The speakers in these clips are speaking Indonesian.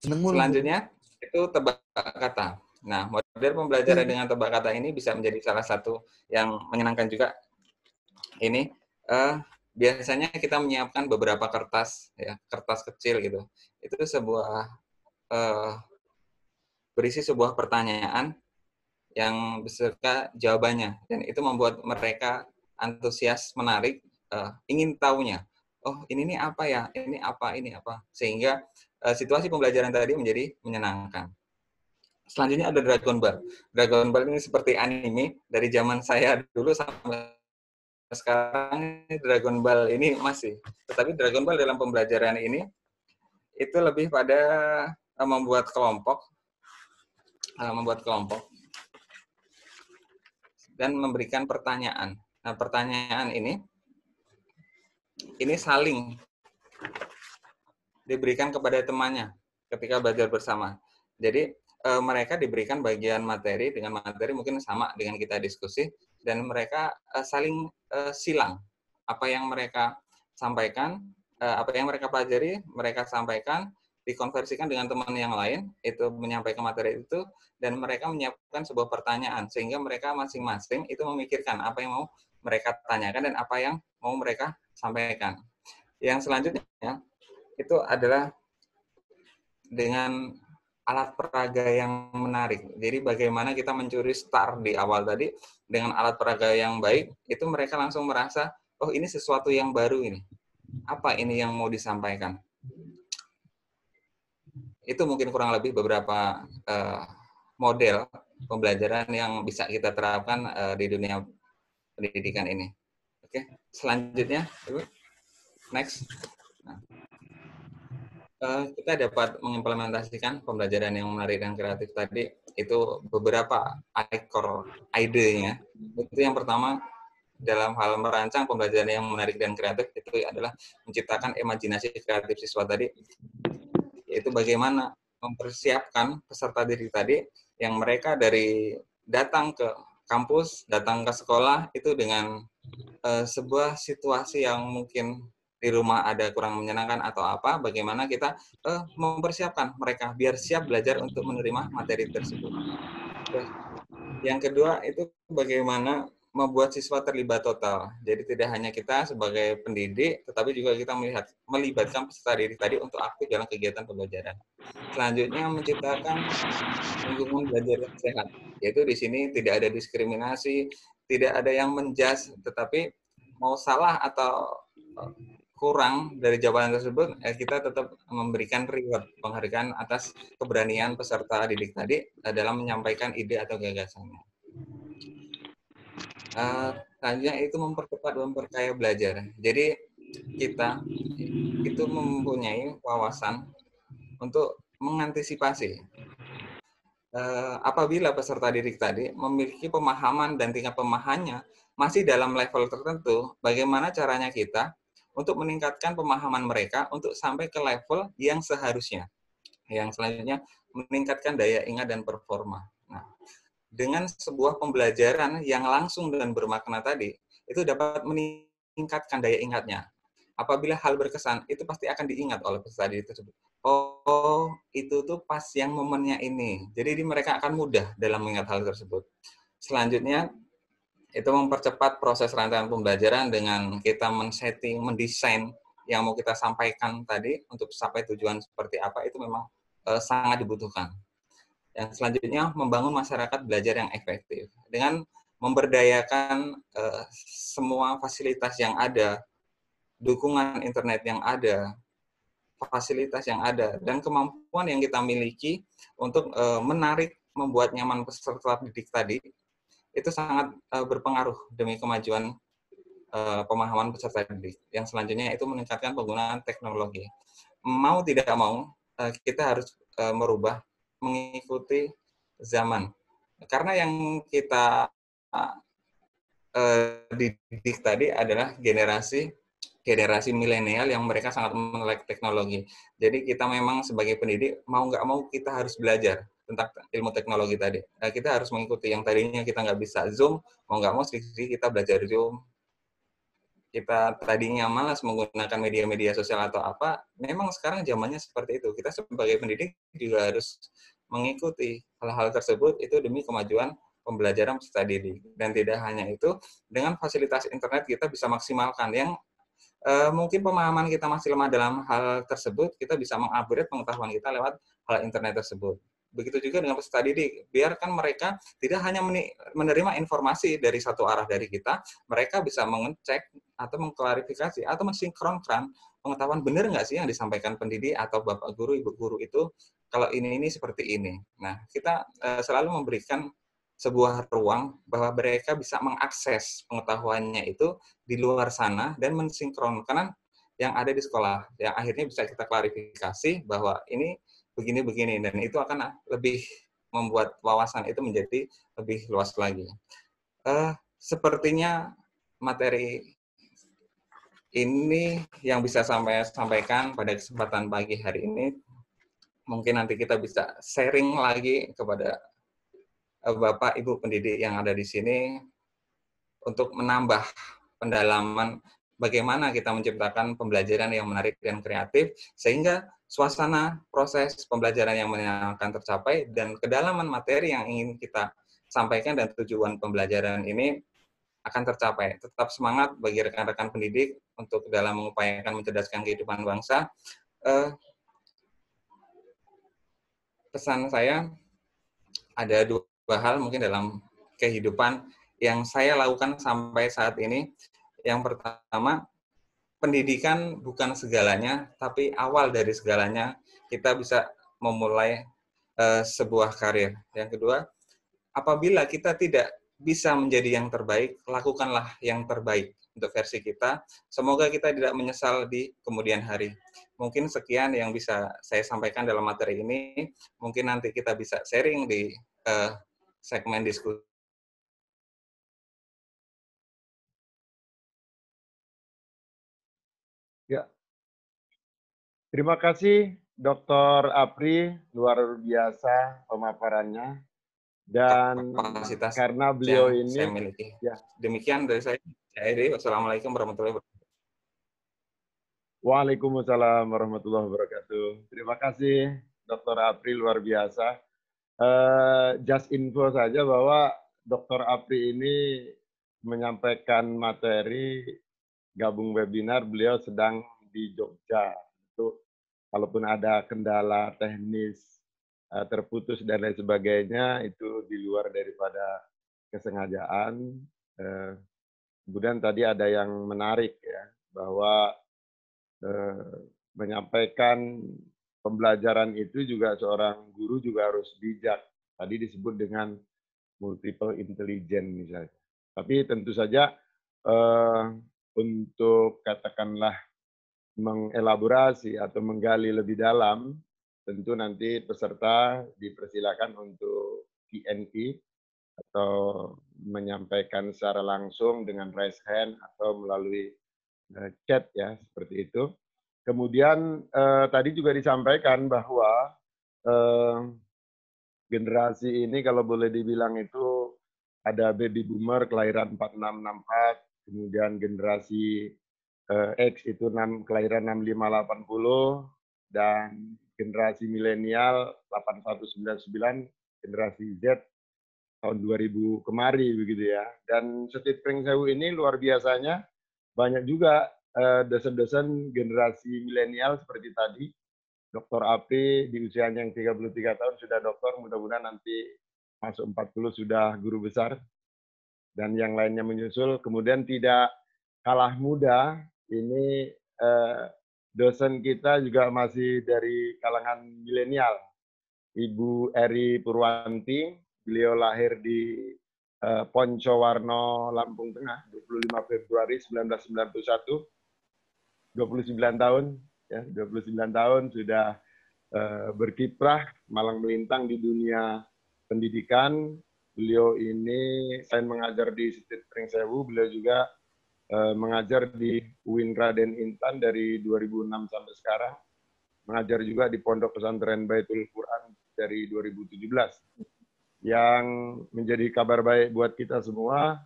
Seneng mulu. Selanjutnya itu tebak kata. Nah, model pembelajaran dengan tebak kata ini bisa menjadi salah satu yang menyenangkan juga. Ini biasanya kita menyiapkan beberapa kertas, ya, kertas kecil gitu. Itu berisi sebuah pertanyaan yang beserta jawabannya, dan itu membuat mereka antusias, menarik, ingin tahunya. Oh, ini nih apa ya? Ini apa? Ini apa? Sehingga situasi pembelajaran tadi menjadi menyenangkan. Selanjutnya ada Dragon Ball. Dragon Ball ini seperti anime dari zaman saya dulu sampai sekarang. Dragon Ball ini masih. Tetapi Dragon Ball dalam pembelajaran ini itu lebih pada membuat kelompok, dan memberikan pertanyaan. Nah, pertanyaan ini saling diberikan kepada temannya ketika belajar bersama. Jadi mereka diberikan bagian materi, dengan materi mungkin sama dengan kita diskusi, dan mereka saling silang apa yang mereka sampaikan, apa yang mereka pelajari, mereka sampaikan, dikonversikan dengan teman yang lain, itu menyampaikan materi itu, dan mereka menyiapkan sebuah pertanyaan, sehingga mereka masing-masing itu memikirkan apa yang mau mereka tanyakan dan apa yang mau mereka sampaikan. Yang selanjutnya itu adalah dengan alat peraga yang menarik. Jadi bagaimana kita mencuri star di awal tadi dengan alat peraga yang baik, itu mereka langsung merasa, oh ini sesuatu yang baru ini. Apa ini yang mau disampaikan? Itu mungkin kurang lebih beberapa model pembelajaran yang bisa kita terapkan di dunia pendidikan ini. Oke, selanjutnya, Ibu. Next. Nah, kita dapat mengimplementasikan pembelajaran yang menarik dan kreatif tadi, itu beberapa core ide-nya. Itu yang pertama, dalam hal merancang pembelajaran yang menarik dan kreatif itu adalah menciptakan imajinasi kreatif siswa tadi, yaitu bagaimana mempersiapkan peserta didik tadi yang mereka dari datang ke kampus, datang ke sekolah itu dengan sebuah situasi yang mungkin di rumah ada kurang menyenangkan atau apa, bagaimana kita mempersiapkan mereka biar siap belajar untuk menerima materi tersebut. Terus, yang kedua itu bagaimana membuat siswa terlibat total. Jadi tidak hanya kita sebagai pendidik, tetapi juga kita melibatkan peserta didik tadi untuk aktif dalam kegiatan pembelajaran. Selanjutnya menciptakan lingkungan belajar yang sehat. Yaitu di sini tidak ada diskriminasi, tidak ada yang menjudge, tetapi mau salah atau kurang dari jawaban tersebut, kita tetap memberikan reward, penghargaan atas keberanian peserta didik tadi dalam menyampaikan ide atau gagasannya. Selanjutnya itu memperkaya belajar. Jadi kita itu mempunyai wawasan untuk mengantisipasi apabila peserta didik tadi memiliki pemahaman dan tingkat pemahamannya masih dalam level tertentu, bagaimana caranya kita untuk meningkatkan pemahaman mereka untuk sampai ke level yang seharusnya. Yang selanjutnya, meningkatkan daya ingat dan performa. Nah, dengan sebuah pembelajaran yang langsung dan bermakna tadi, itu dapat meningkatkan daya ingatnya. Apabila hal berkesan, itu pasti akan diingat oleh peserta didik tersebut. Oh, itu tuh pas yang momennya ini. Jadi mereka akan mudah dalam mengingat hal tersebut. Selanjutnya, itu mempercepat proses rangkaian pembelajaran dengan kita men-setting, mendesain yang mau kita sampaikan tadi untuk sampai tujuan seperti apa, itu memang sangat dibutuhkan. Yang selanjutnya, membangun masyarakat belajar yang efektif. Dengan memberdayakan semua fasilitas yang ada, dukungan internet yang ada, fasilitas yang ada, dan kemampuan yang kita miliki untuk menarik, membuat nyaman peserta didik tadi, itu sangat berpengaruh demi kemajuan pemahaman peserta didik. Yang selanjutnya itu meningkatkan penggunaan teknologi. Mau tidak mau, kita harus merubah, mengikuti zaman. Karena yang kita didik tadi adalah generasi milenial yang mereka sangat melek teknologi. Jadi kita memang sebagai pendidik, mau nggak mau kita harus belajar tentang ilmu teknologi tadi. Kita harus mengikuti yang tadinya kita nggak bisa Zoom, mau nggak mau sedikit kita belajar Zoom. kita tadinya malas menggunakan media-media sosial atau apa, memang sekarang zamannya seperti itu. Kita sebagai pendidik juga harus mengikuti hal-hal tersebut itu demi kemajuan pembelajaran peserta didik. Dan tidak hanya itu, dengan fasilitas internet kita bisa maksimalkan yang mungkin pemahaman kita masih lemah dalam hal tersebut, kita bisa mengupgrade pengetahuan kita lewat hal internet tersebut. Begitu juga dengan peserta didik, biarkan mereka tidak hanya menerima informasi dari satu arah dari kita, mereka bisa mengecek atau mengklarifikasi atau mensinkronkan pengetahuan benar nggak sih yang disampaikan pendidik atau bapak guru, ibu guru itu kalau ini seperti ini. Nah, kita selalu memberikan sebuah ruang bahwa mereka bisa mengakses pengetahuannya itu di luar sana dan mensinkronkan yang ada di sekolah. Yang akhirnya bisa kita klarifikasi bahwa ini begini-begini dan itu akan lebih membuat wawasan itu menjadi lebih luas lagi. Sepertinya materi ini yang bisa saya sampaikan pada kesempatan pagi hari ini. Mungkin nanti kita bisa sharing lagi kepada Bapak Ibu pendidik yang ada di sini untuk menambah pendalaman bagaimana kita menciptakan pembelajaran yang menarik dan kreatif sehingga suasana proses pembelajaran yang menyenangkan tercapai dan kedalaman materi yang ingin kita sampaikan dan tujuan pembelajaran ini akan tercapai. Tetap semangat bagi rekan-rekan pendidik untuk dalam mengupayakan mencerdaskan kehidupan bangsa. Pesan saya ada dua hal mungkin dalam kehidupan yang saya lakukan sampai saat ini. Yang pertama, pendidikan bukan segalanya, tapi awal dari segalanya kita bisa memulai sebuah karir. Yang kedua, apabila kita tidak bisa menjadi yang terbaik, lakukanlah yang terbaik untuk versi kita. Semoga kita tidak menyesal di kemudian hari. Mungkin sekian yang bisa saya sampaikan dalam materi ini. Mungkin nanti kita bisa sharing di segmen diskusi. Ya, terima kasih Dr. Apri, luar biasa pemaparannya. Dan Kapasitas karena beliau yang saya ini, miliki. ya. Demikian dari saya. Wassalamualaikum warahmatullahi wabarakatuh. Waalaikumsalam warahmatullahi wabarakatuh. Terima kasih Dr. Apri, luar biasa. Just info saja bahwa Dr. Apri ini menyampaikan materi gabung webinar, beliau sedang di Jogja. Itu kalaupun ada kendala teknis terputus dan lain sebagainya, itu di luar daripada kesengajaan. Kemudian tadi ada yang menarik ya, bahwa menyampaikan pembelajaran itu juga seorang guru juga harus bijak. Tadi disebut dengan multiple intelligence misalnya. Tapi tentu saja untuk katakanlah mengelaborasi atau menggali lebih dalam, tentu nanti peserta dipersilakan untuk Q&A atau menyampaikan secara langsung dengan raise hand atau melalui chat ya, seperti itu. Kemudian tadi juga disampaikan bahwa generasi ini kalau boleh dibilang itu ada baby boomer kelahiran 4664, kemudian generasi X itu kelahiran 6580, dan generasi milenial 8199, generasi Z tahun 2000 kemari begitu ya. Dan Setit Pringsewu ini luar biasanya banyak juga dosen-dosen generasi milenial seperti tadi. Dr. Apri di usianya yang 33 tahun sudah doktor, mudah-mudahan nanti masuk 40 sudah guru besar. Dan yang lainnya menyusul. Kemudian tidak kalah muda, ini dosen kita juga masih dari kalangan milenial. Ibu Eri Purwanti, beliau lahir di Poncowarno, Lampung Tengah, 25 Februari 1991, 29 tahun, ya, 29 tahun sudah berkiprah malang melintang di dunia pendidikan. Beliau ini selain mengajar di Setit Pringsewu, beliau juga mengajar di UIN Raden Intan dari 2006 sampai sekarang. Mengajar juga di Pondok Pesantren Baitul Quran dari 2017. Yang menjadi kabar baik buat kita semua,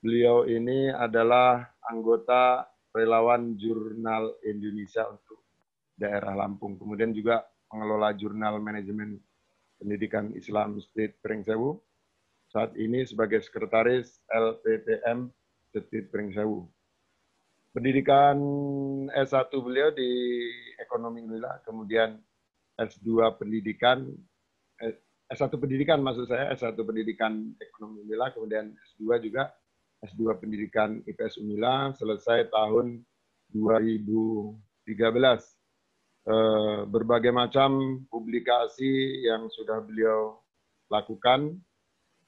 beliau ini adalah anggota relawan Jurnal Indonesia untuk daerah Lampung. Kemudian juga pengelola Jurnal Manajemen Pendidikan Islam State Pringsewu. Saat ini sebagai sekretaris LPPM State Pringsewu. Pendidikan S1 beliau di Ekonomi Unila, kemudian S2 pendidikan, S1 pendidikan maksud saya, S1 pendidikan Ekonomi Unila, kemudian S2 juga S2 pendidikan IPS Unila, selesai tahun 2013. Berbagai macam publikasi yang sudah beliau lakukan,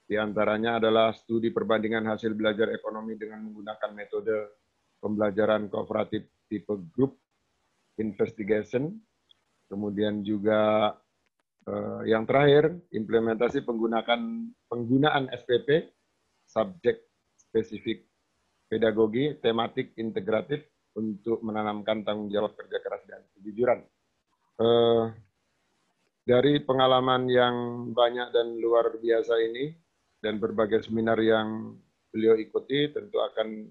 diantaranya adalah studi perbandingan hasil belajar ekonomi dengan menggunakan metode pembelajaran kooperatif tipe group investigation, kemudian juga yang terakhir implementasi penggunaan SPP, subject spesifik pedagogi tematik integratif untuk menanamkan tanggung jawab kerja keras dan kejujuran. Dari pengalaman yang banyak dan luar biasa ini dan berbagai seminar yang beliau ikuti, tentu akan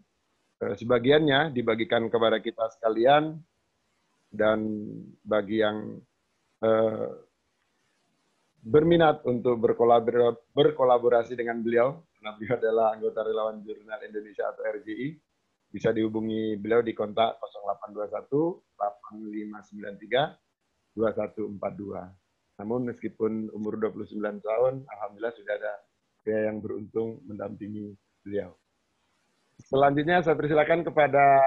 sebagiannya dibagikan kepada kita sekalian, dan bagi yang berminat untuk berkolaborasi dengan beliau, karena beliau adalah anggota relawan Jurnal Indonesia atau RJI, bisa dihubungi beliau di kontak 0821 8593 2142. Namun meskipun umur 29 tahun, alhamdulillah sudah ada pria yang beruntung mendampingi beliau. Selanjutnya saya persilakan kepada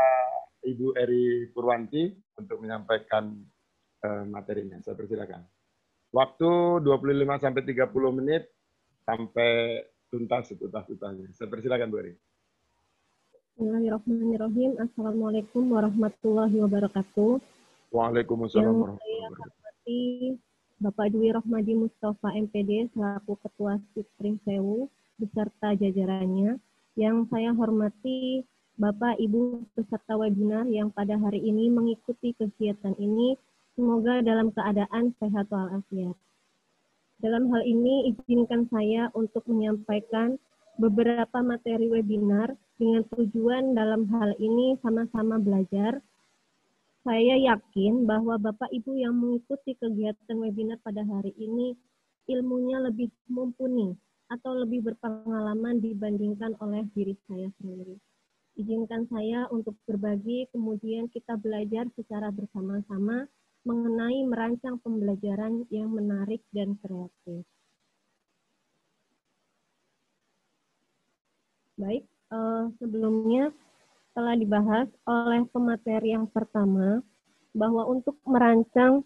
Ibu Eri Purwanti untuk menyampaikan materinya. Saya persilakan. Waktu 25-30 menit sampai tuntas setuntas-tuntasnya. Saya persilakan Bu Eri. Bismillahirrahmanirrahim. Assalamualaikum warahmatullahi wabarakatuh. Waalaikumsalam warahmatullahi wabarakatuh. Yang saya hormati Bapak Dwi Rohmadi Mustafa MPD selaku Ketua SIP Pringsewu beserta jajarannya. Yang saya hormati Bapak Ibu peserta webinar yang pada hari ini mengikuti kegiatan ini, semoga dalam keadaan sehat walafiat. Dalam hal ini izinkan saya untuk menyampaikan beberapa materi webinar dengan tujuan dalam hal ini sama-sama belajar. Saya yakin bahwa Bapak Ibu yang mengikuti kegiatan webinar pada hari ini ilmunya lebih mumpuni atau lebih berpengalaman dibandingkan oleh diri saya sendiri. Izinkan saya untuk berbagi, kemudian kita belajar secara bersama-sama mengenai merancang pembelajaran yang menarik dan kreatif. Baik, sebelumnya telah dibahas oleh pemateri yang pertama bahwa untuk merancang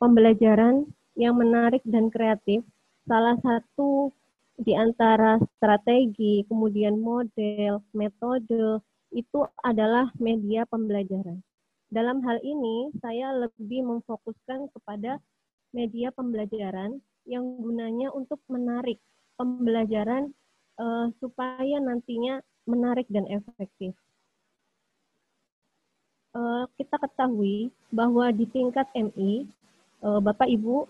pembelajaran yang menarik dan kreatif, salah satu di antara strategi, kemudian model, metode, itu adalah media pembelajaran. Dalam hal ini, saya lebih memfokuskan kepada media pembelajaran yang gunanya untuk menarik pembelajaran supaya nantinya menarik dan efektif. Kita ketahui bahwa di tingkat MI, Bapak Ibu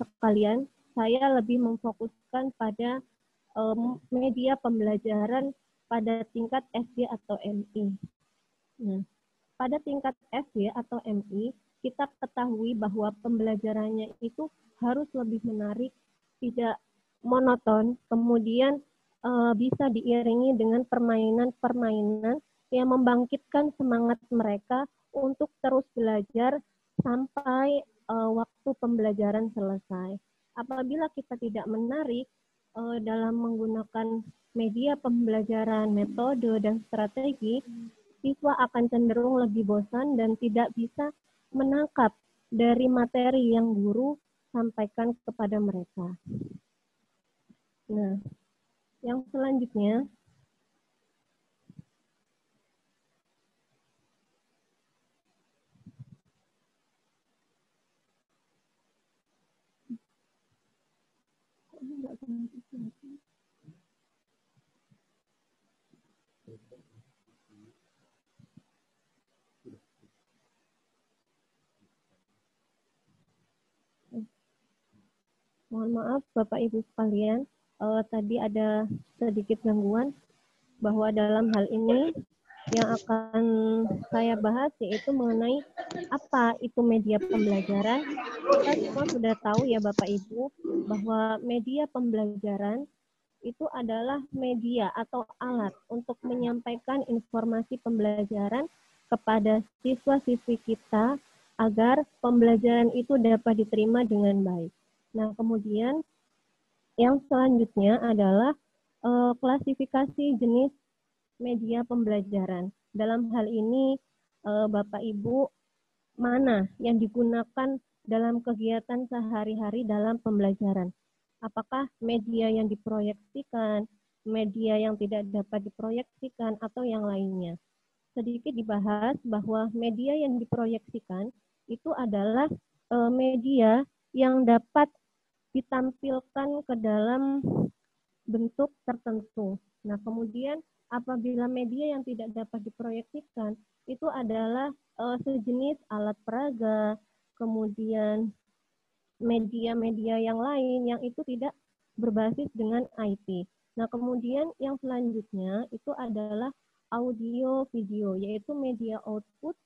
sekalian, saya lebih memfokuskan pada media pembelajaran pada tingkat SD atau MI. Nah, pada tingkat SD atau MI, kita ketahui bahwa pembelajarannya itu harus lebih menarik, tidak monoton, kemudian bisa diiringi dengan permainan-permainan yang membangkitkan semangat mereka untuk terus belajar sampai waktu pembelajaran selesai. Apabila kita tidak menarik dalam menggunakan media pembelajaran, metode, dan strategi, siswa akan cenderung lebih bosan dan tidak bisa menangkap dari materi yang guru sampaikan kepada mereka. Nah, yang selanjutnya, mohon maaf Bapak Ibu sekalian, tadi ada sedikit gangguan. bahwa dalam hal ini yang akan saya bahas yaitu mengenai apa itu media pembelajaran. Kita semua sudah tahu ya Bapak Ibu bahwa media pembelajaran itu adalah media atau alat untuk menyampaikan informasi pembelajaran kepada siswa-siswi kita agar pembelajaran itu dapat diterima dengan baik. Nah, kemudian yang selanjutnya adalah klasifikasi jenis media pembelajaran. Dalam hal ini, Bapak Ibu, mana yang digunakan dalam kegiatan sehari-hari dalam pembelajaran? Apakah media yang diproyeksikan, media yang tidak dapat diproyeksikan, atau yang lainnya? Sedikit dibahas bahwa media yang diproyeksikan itu adalah media yang dapat ditampilkan ke dalam bentuk tertentu. Nah, kemudian apabila media yang tidak dapat diproyeksikan itu adalah sejenis alat peraga, kemudian media-media yang lain yang itu tidak berbasis dengan IT. Nah, kemudian yang selanjutnya itu adalah audio video, yaitu media output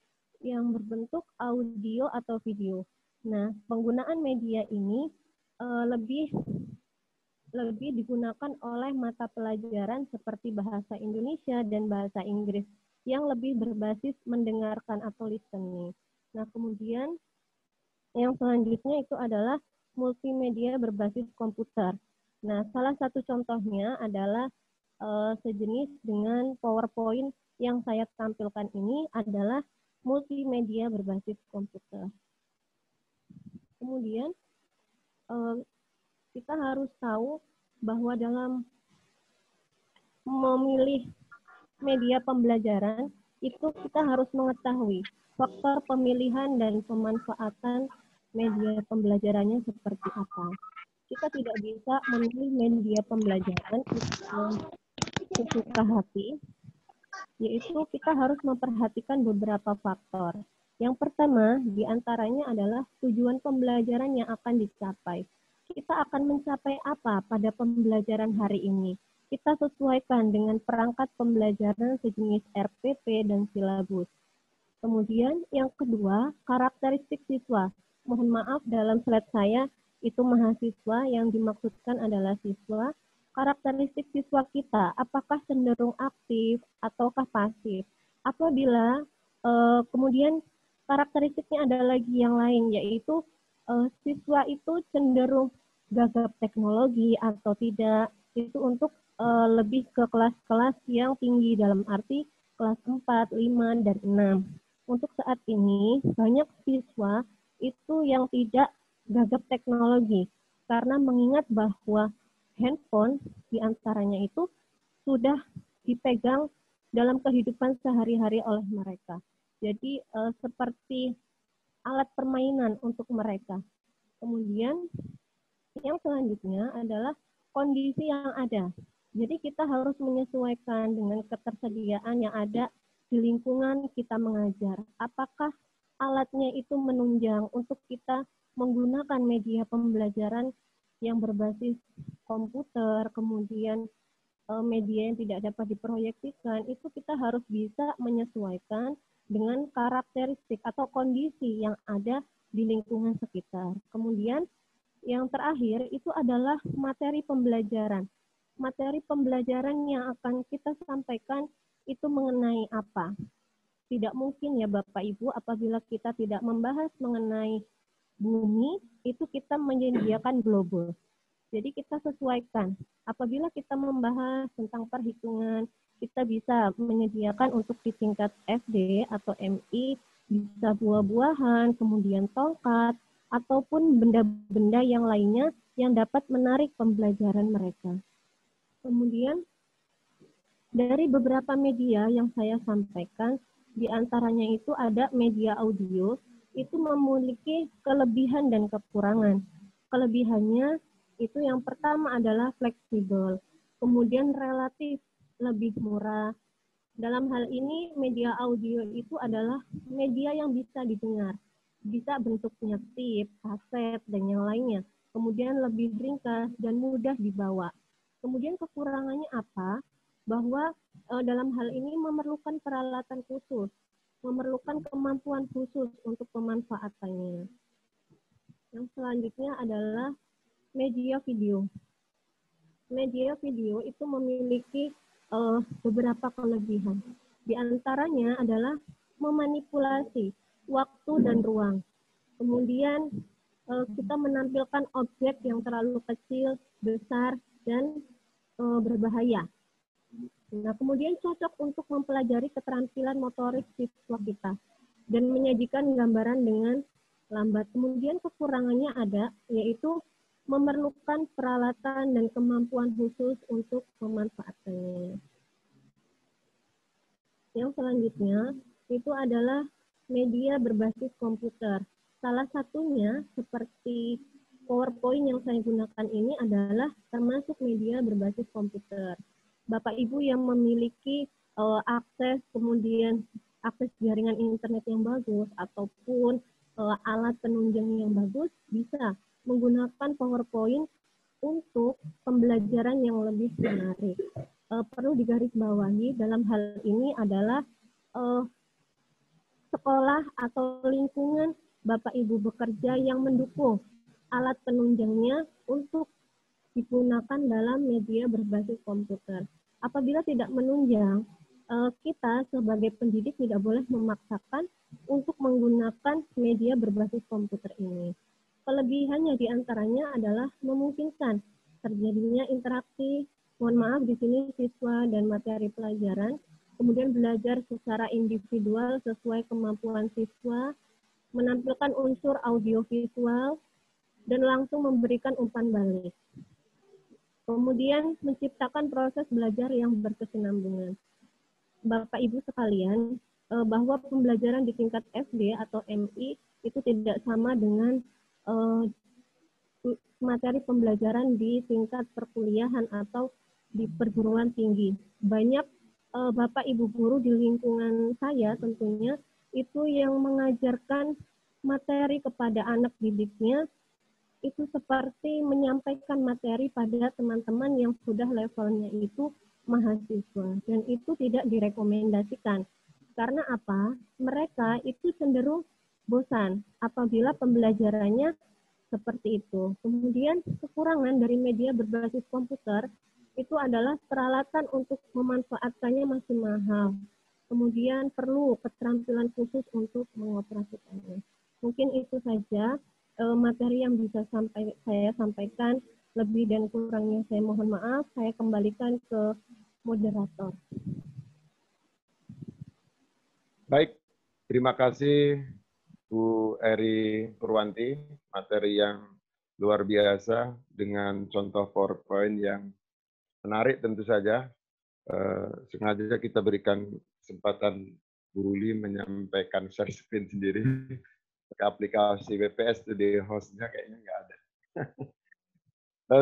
yang berbentuk audio atau video. Nah, penggunaan media ini lebih digunakan oleh mata pelajaran seperti bahasa Indonesia dan bahasa Inggris yang lebih berbasis mendengarkan atau listening. Nah, kemudian yang selanjutnya itu adalah multimedia berbasis komputer. Nah, salah satu contohnya adalah sejenis dengan PowerPoint yang saya tampilkan ini adalah multimedia berbasis komputer. Kemudian kita harus tahu bahwa dalam memilih media pembelajaran itu kita harus mengetahui faktor pemilihan dan pemanfaatan media pembelajarannya seperti apa. Kita tidak bisa memilih media pembelajaran sesuka hati, yaitu kita harus memperhatikan beberapa faktor. Yang pertama, diantaranya adalah tujuan pembelajaran yang akan dicapai. Kita akan mencapai apa pada pembelajaran hari ini? Kita sesuaikan dengan perangkat pembelajaran sejenis RPP dan silabus. Kemudian yang kedua, karakteristik siswa. Mohon maaf dalam slide saya itu mahasiswa, yang dimaksudkan adalah siswa. Karakteristik siswa kita, apakah cenderung aktif ataukah pasif? Apabila kemudian karakteristiknya ada lagi yang lain, yaitu siswa itu cenderung gagap teknologi atau tidak, itu untuk lebih ke kelas-kelas yang tinggi dalam arti kelas 4, 5, dan 6. Untuk saat ini, banyak siswa itu yang tidak gagap teknologi karena mengingat bahwa handphone diantaranya itu sudah dipegang dalam kehidupan sehari-hari oleh mereka. Jadi seperti alat permainan untuk mereka. Kemudian yang selanjutnya adalah kondisi yang ada. Jadi kita harus menyesuaikan dengan ketersediaan yang ada di lingkungan kita mengajar. Apakah alatnya itu menunjang untuk kita menggunakan media pembelajaran yang berbasis komputer, kemudian media yang tidak dapat diproyeksikan, itu kita harus bisa menyesuaikan dengan karakteristik atau kondisi yang ada di lingkungan sekitar. Kemudian yang terakhir itu adalah materi pembelajaran. Materi pembelajaran yang akan kita sampaikan itu mengenai apa? Tidak mungkin ya Bapak Ibu apabila kita tidak membahas mengenai bumi, itu kita menyediakan global. Jadi kita sesuaikan. Apabila kita membahas tentang perhitungan, kita bisa menyediakan untuk di tingkat SD atau MI, bisa buah-buahan, kemudian tongkat, ataupun benda-benda yang lainnya yang dapat menarik pembelajaran mereka. Kemudian dari beberapa media yang saya sampaikan, di antaranya itu ada media audio, itu memiliki kelebihan dan kekurangan. Kelebihannya itu yang pertama adalah fleksibel, kemudian relatif lebih murah. Dalam hal ini media audio itu adalah media yang bisa didengar, bisa bentuknya tip, kaset, dan yang lainnya. Kemudian lebih ringkas dan mudah dibawa. Kemudian kekurangannya apa? Bahwa dalam hal ini memerlukan peralatan khusus, memerlukan kemampuan khusus untuk pemanfaatannya. Yang selanjutnya adalah media video. Media video itu memiliki beberapa kelebihan. Di antaranya adalah memanipulasi waktu dan ruang. Kemudian kita menampilkan objek yang terlalu kecil, besar, dan berbahaya. Nah, kemudian cocok untuk mempelajari keterampilan motorik siswa kita dan menyajikan gambaran dengan lambat. Kemudian kekurangannya ada, yaitu memerlukan peralatan dan kemampuan khusus untuk memanfaatkannya. Yang selanjutnya itu adalah media berbasis komputer. Salah satunya seperti PowerPoint yang saya gunakan ini adalah termasuk media berbasis komputer. Bapak Ibu yang memiliki akses, kemudian akses jaringan internet yang bagus ataupun alat penunjang yang bagus, bisa menggunakan PowerPoint untuk pembelajaran yang lebih menarik. Perlu digarisbawahi dalam hal ini adalah sekolah atau lingkungan Bapak Ibu bekerja yang mendukung alat penunjangnya untuk digunakan dalam media berbasis komputer. Apabila tidak menunjang, kita sebagai pendidik tidak boleh memaksakan untuk menggunakan media berbasis komputer ini. Kelebihannya diantaranya adalah memungkinkan terjadinya interaksi, mohon maaf di sini siswa dan materi pelajaran, kemudian belajar secara individual sesuai kemampuan siswa, menampilkan unsur audiovisual, dan langsung memberikan umpan balik. Kemudian menciptakan proses belajar yang berkesinambungan. Bapak Ibu sekalian, bahwa pembelajaran di tingkat SD atau MI itu tidak sama dengan materi pembelajaran di tingkat perkuliahan atau di perguruan tinggi. Banyak Bapak Ibu guru di lingkungan saya tentunya itu yang mengajarkan materi kepada anak didiknya itu seperti menyampaikan materi pada teman-teman yang sudah levelnya itu mahasiswa, dan itu tidak direkomendasikan. Karena apa? Mereka itu cenderung bosan apabila pembelajarannya seperti itu. Kemudian kekurangan dari media berbasis komputer itu adalah peralatan untuk memanfaatkannya masih mahal. Kemudian perlu keterampilan khusus untuk mengoperasikannya. Mungkin itu saja materi yang bisa saya sampaikan. Lebih dan kurangnya saya mohon maaf. Saya kembalikan ke moderator. Baik, terima kasih Bu Eri Purwanti, materi yang luar biasa dengan contoh PowerPoint yang menarik tentu saja. Sengaja kita berikan kesempatan Bu Ruli menyampaikan share screen sendiri. Pakai aplikasi WPS itu di hostnya kayaknya nggak ada.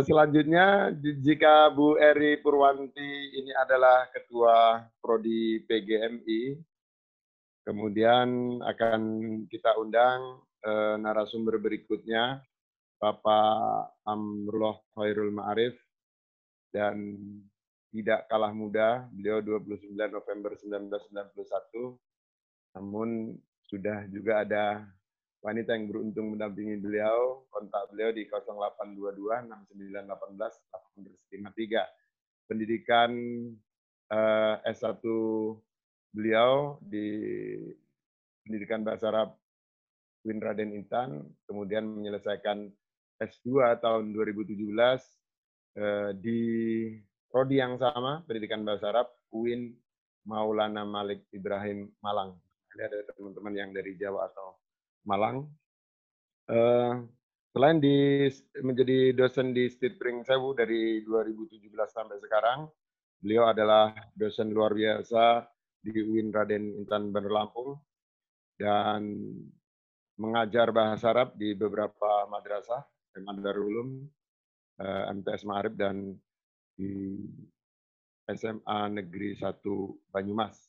Selanjutnya, jika Bu Eri Purwanti ini adalah Ketua Prodi PGMI, kemudian akan kita undang narasumber berikutnya, Bapak Amrullah Khairul Ma'arif, dan tidak kalah muda, beliau 29 November 1991, namun sudah juga ada wanita yang beruntung mendampingi beliau, kontak beliau di 0822 6918 853. Pendidikan S1 beliau di pendidikan bahasa Arab UIN Raden Intan, kemudian menyelesaikan S2 tahun 2017 di prodi yang sama, pendidikan bahasa Arab UIN Maulana Malik Ibrahim Malang. Ada teman-teman yang dari Jawa atau Malang. Selain menjadi dosen di Stit Pring Sewu dari 2017 sampai sekarang, beliau adalah dosen luar biasa di UIN Raden Intan Bandar Lampung dan mengajar bahasa Arab di beberapa madrasah, Darul Ulum, MTS Ma'arif, dan di SMA Negeri 1 Banyumas.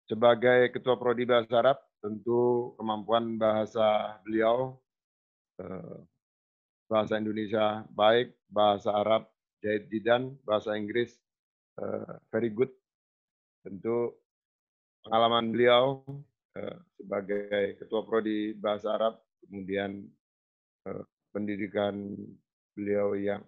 Sebagai Ketua Prodi Bahasa Arab, tentu kemampuan bahasa beliau, bahasa Indonesia baik, bahasa Arab jahid jidan, bahasa Inggris very good, tentu pengalaman beliau sebagai Ketua Prodi Bahasa Arab, kemudian pendidikan beliau yang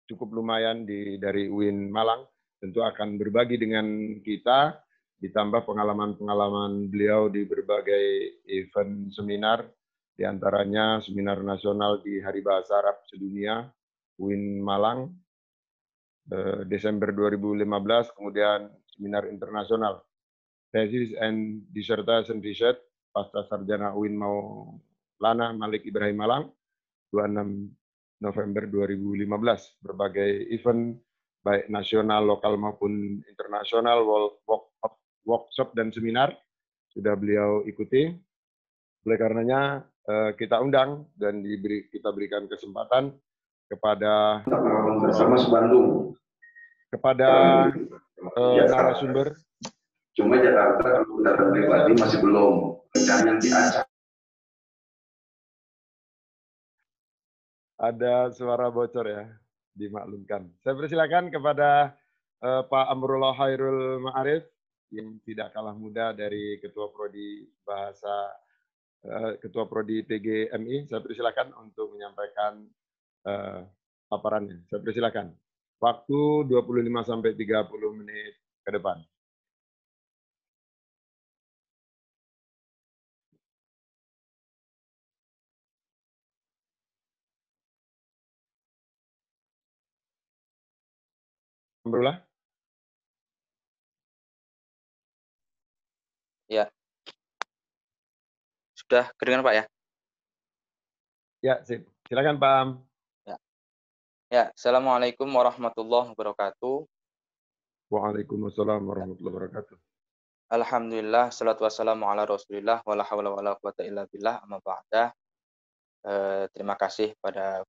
cukup lumayan dari UIN Malang, tentu akan berbagi dengan kita, ditambah pengalaman-pengalaman beliau di berbagai event seminar, diantaranya seminar nasional di Hari Bahasa Arab Sedunia, UIN Malang, Desember 2015, kemudian seminar internasional, Thesis and Dissertation Research, Pasca Sarjana UIN Maulana Malik Ibrahim Malang, 26 November 2015. Berbagai event, baik nasional, lokal maupun internasional, workshop dan seminar, sudah beliau ikuti. Oleh karenanya, kita undang dan kita berikan kesempatan kepada bersama Bandung, kepada narasumber. Cuma Jakarta kalau kendaraan pribadi masih belum, rencananya di Aceh. Ada suara bocor ya, dimaklumkan. Saya persilakan kepada Pak Amrullah Hairul Ma'arif yang tidak kalah muda dari Ketua Prodi Bahasa, Ketua Prodi PGMI. Saya persilakan untuk menyampaikan paparannya. Saya persilakan. Waktu 25 sampai 30 menit ke depan. Amrullah? Ya. Sudah kedengar Pak ya? Ya, sip. Silakan Pak Am. Ya, Assalamualaikum warahmatullahi wabarakatuh. Waalaikumsalam warahmatullahi wabarakatuh. Alhamdulillah, salatu wassalamu ala rasulillah, wala hawla wala quwata illa billah, amma ba'dah. Terima kasih pada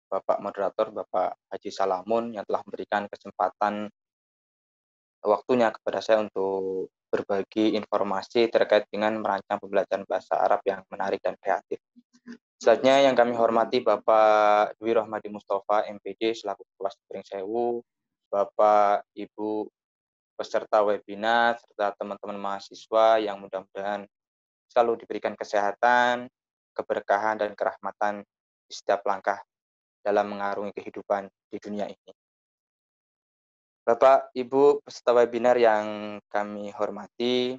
Bapak Moderator, Bapak Haji Salamun yang telah memberikan kesempatan waktunya kepada saya untuk berbagi informasi terkait dengan merancang pembelajaran bahasa Arab yang menarik dan kreatif. Selanjutnya yang kami hormati Bapak Dwi Rohmadi Mustafa, MPD, selaku Ketua Spring Sewu, Bapak Ibu peserta webinar, serta teman-teman mahasiswa yang mudah-mudahan selalu diberikan kesehatan, keberkahan, dan kerahmatan di setiap langkah dalam mengarungi kehidupan di dunia ini. Bapak, Ibu peserta webinar yang kami hormati,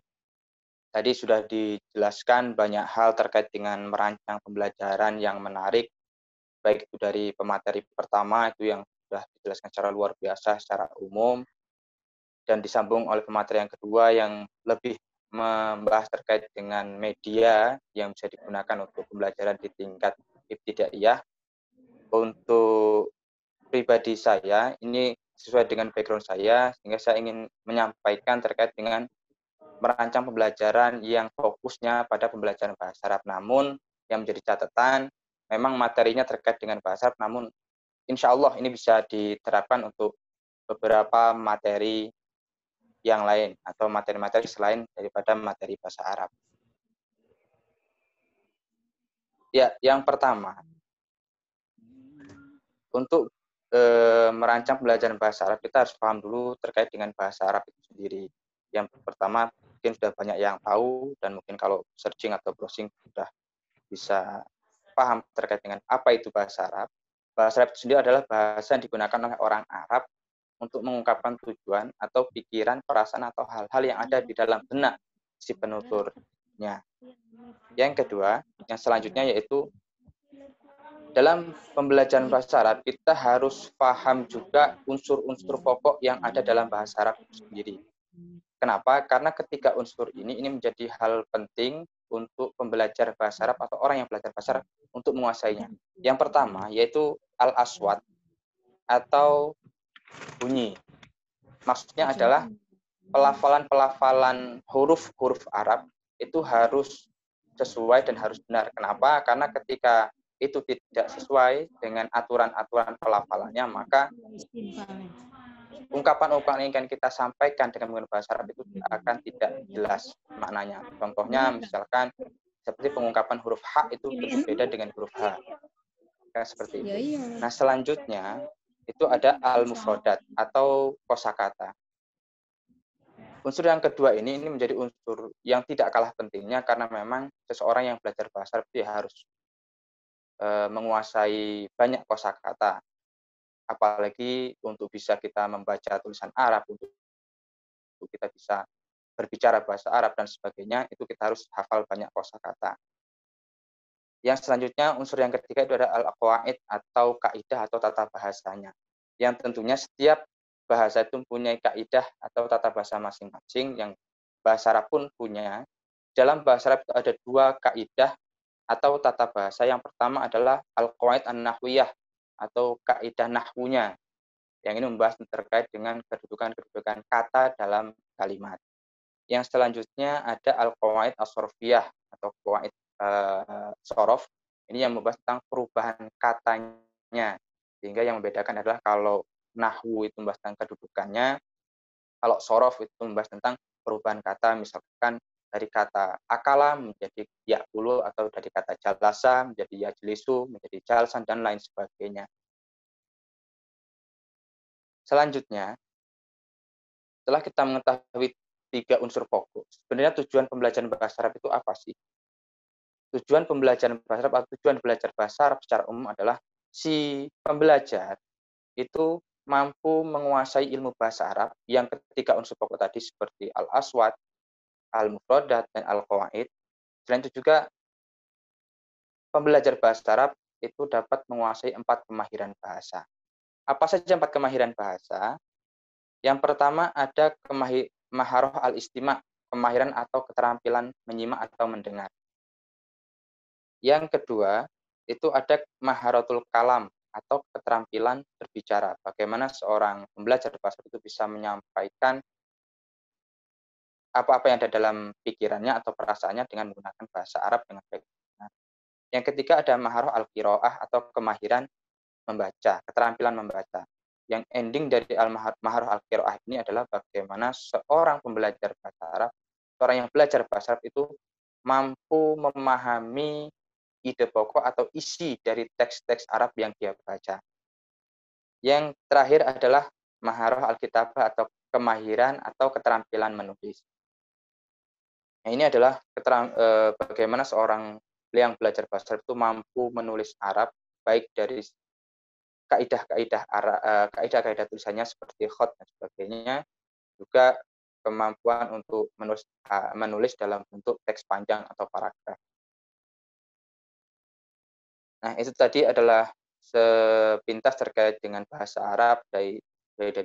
tadi sudah dijelaskan banyak hal terkait dengan merancang pembelajaran yang menarik, baik itu dari pemateri pertama itu yang sudah dijelaskan secara luar biasa, secara umum, dan disambung oleh pemateri yang kedua yang lebih membahas terkait dengan media yang bisa digunakan untuk pembelajaran di tingkat ibtidaiyah. Untuk pribadi saya, ini sesuai dengan background saya, sehingga saya ingin menyampaikan terkait dengan merancang pembelajaran yang fokusnya pada pembelajaran bahasa Arab. Namun yang menjadi catatan, memang materinya terkait dengan bahasa Arab, namun insya Allah ini bisa diterapkan untuk beberapa materi yang lain atau materi-materi selain daripada materi bahasa Arab. Ya, yang pertama, untuk merancang pembelajaran bahasa Arab, kita harus paham dulu terkait dengan bahasa Arab itu sendiri. Yang pertama, mungkin sudah banyak yang tahu, dan mungkin kalau searching atau browsing sudah bisa paham terkait dengan apa itu bahasa Arab. Bahasa Arab itu sendiri adalah bahasa yang digunakan oleh orang Arab untuk mengungkapkan tujuan atau pikiran, perasaan, atau hal-hal yang ada di dalam benak si penuturnya. Yang kedua, yang selanjutnya yaitu dalam pembelajaran bahasa Arab, kita harus paham juga unsur-unsur pokok yang ada dalam bahasa Arab itu sendiri. Kenapa? Karena ketiga unsur ini menjadi hal penting untuk pembelajar bahasa Arab atau orang yang belajar bahasa Arab untuk menguasainya. Yang pertama yaitu al-aswat atau bunyi. Maksudnya adalah pelafalan huruf-huruf Arab itu harus sesuai dan harus benar. Kenapa? Karena ketika itu tidak sesuai dengan aturan-aturan pelafalannya, maka ungkapan-ungkapan yang ingin kita sampaikan dengan menggunakan bahasa Arab itu akan tidak jelas maknanya. Contohnya misalkan seperti pengungkapan huruf H itu berbeda dengan huruf H. Kan seperti itu. Nah, selanjutnya itu ada al-mufradat atau kosakata. Unsur yang kedua ini menjadi unsur yang tidak kalah pentingnya karena memang seseorang yang belajar bahasa Arab itu harus menguasai banyak kosakata, apalagi untuk bisa kita membaca tulisan Arab, untuk kita bisa berbicara bahasa Arab dan sebagainya, itu kita harus hafal banyak kosakata. Yang selanjutnya, unsur yang ketiga itu adalah al-qawaid atau kaidah atau tata bahasanya. Yang tentunya setiap bahasa itu mempunyai kaidah atau tata bahasa masing-masing, yang bahasa Arab pun punya. Dalam bahasa Arab itu ada dua kaidah atau tata bahasa. Yang pertama adalah al-qawaid an-nahwiyah atau kaidah nahwunya. Yang ini membahas terkait dengan kedudukan-kedudukan kata dalam kalimat. Yang selanjutnya ada al-qawaid as-sorfiyah atau qawaid sorof. Ini yang membahas tentang perubahan katanya. Sehingga yang membedakan adalah kalau nahwu itu membahas tentang kedudukannya, kalau sorof itu membahas tentang perubahan kata, misalkan dari kata akala menjadi ya'kulu, atau dari kata jalasa menjadi yajlisu, menjadi jalsan, dan lain sebagainya. Selanjutnya, setelah kita mengetahui 3 unsur pokok, sebenarnya tujuan pembelajaran bahasa Arab itu apa sih? Tujuan pembelajaran bahasa Arab atau tujuan belajar bahasa Arab secara umum adalah si pembelajar itu mampu menguasai ilmu bahasa Arab yang ketiga unsur pokok tadi seperti al-aswad, al-mufradat, dan al-qawaid. Selain itu juga pembelajar bahasa Arab itu dapat menguasai 4 kemahiran bahasa. Apa saja 4 kemahiran bahasa? Yang pertama ada maharoh al-istima', kemahiran atau keterampilan menyimak atau mendengar. Yang kedua, itu ada maharatul kalam atau keterampilan berbicara. Bagaimana seorang pembelajar bahasa itu bisa menyampaikan apa-apa yang ada dalam pikirannya atau perasaannya dengan menggunakan bahasa Arab dengan baik. Yang ketiga ada maharoh al-qiraah atau kemahiran membaca, keterampilan membaca. Yang ending dari maharoh al-qiraah ini adalah bagaimana seorang pembelajar bahasa Arab, seorang yang belajar bahasa Arab itu mampu memahami ide pokok atau isi dari teks-teks Arab yang dia baca. Yang terakhir adalah maharoh al-kitabah atau kemahiran atau keterampilan menulis. Nah, ini adalah bagaimana seorang yang belajar bahasa Arab itu mampu menulis Arab, baik dari kaidah-kaidah tulisannya seperti khat dan sebagainya, juga kemampuan untuk menulis dalam bentuk teks panjang atau paragraf. Nah, itu tadi adalah sepintas terkait dengan bahasa Arab, dari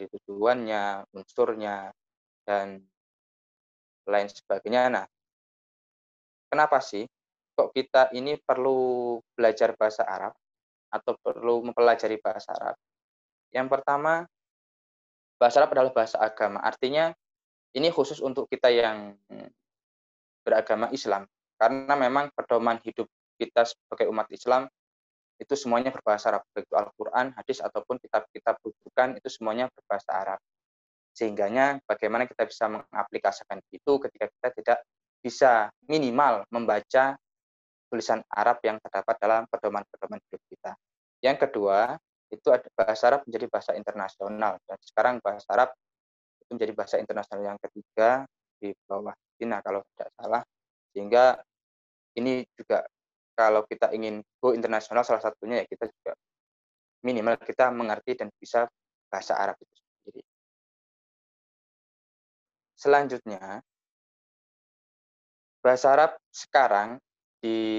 tujuannya, unsurnya, dan lain sebagainya. Nah, kenapa sih kok kita ini perlu belajar bahasa Arab atau perlu mempelajari bahasa Arab? Yang pertama, bahasa Arab adalah bahasa agama. Artinya, ini khusus untuk kita yang beragama Islam. Karena memang pedoman hidup kita sebagai umat Islam itu semuanya berbahasa Arab, baik itu Al-Quran, hadis, ataupun kitab-kitab rujukan, itu semuanya berbahasa Arab. Sehingganya bagaimana kita bisa mengaplikasikan itu ketika kita tidak bisa minimal membaca tulisan Arab yang terdapat dalam pedoman-pedoman hidup kita. Yang kedua, itu bahasa Arab menjadi bahasa internasional. Dan sekarang bahasa Arab itu menjadi bahasa internasional yang ketiga di bawah Cina kalau tidak salah. Sehingga ini juga kalau kita ingin go internasional, salah satunya ya kita juga minimal kita mengerti dan bisa bahasa Arab itu sendiri. Selanjutnya, bahasa Arab sekarang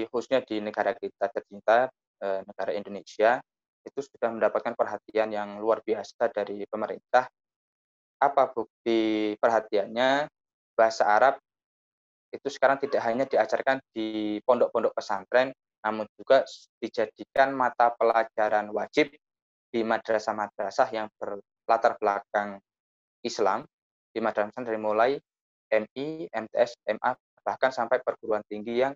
khususnya di negara kita tercinta, negara Indonesia, itu sudah mendapatkan perhatian yang luar biasa dari pemerintah. Apa bukti perhatiannya? Bahasa Arab itu sekarang tidak hanya diajarkan di pondok-pondok pesantren, namun juga dijadikan mata pelajaran wajib di madrasah-madrasah yang berlatar belakang Islam, di madrasah dari mulai MI, MTS, MA, bahkan sampai perguruan tinggi yang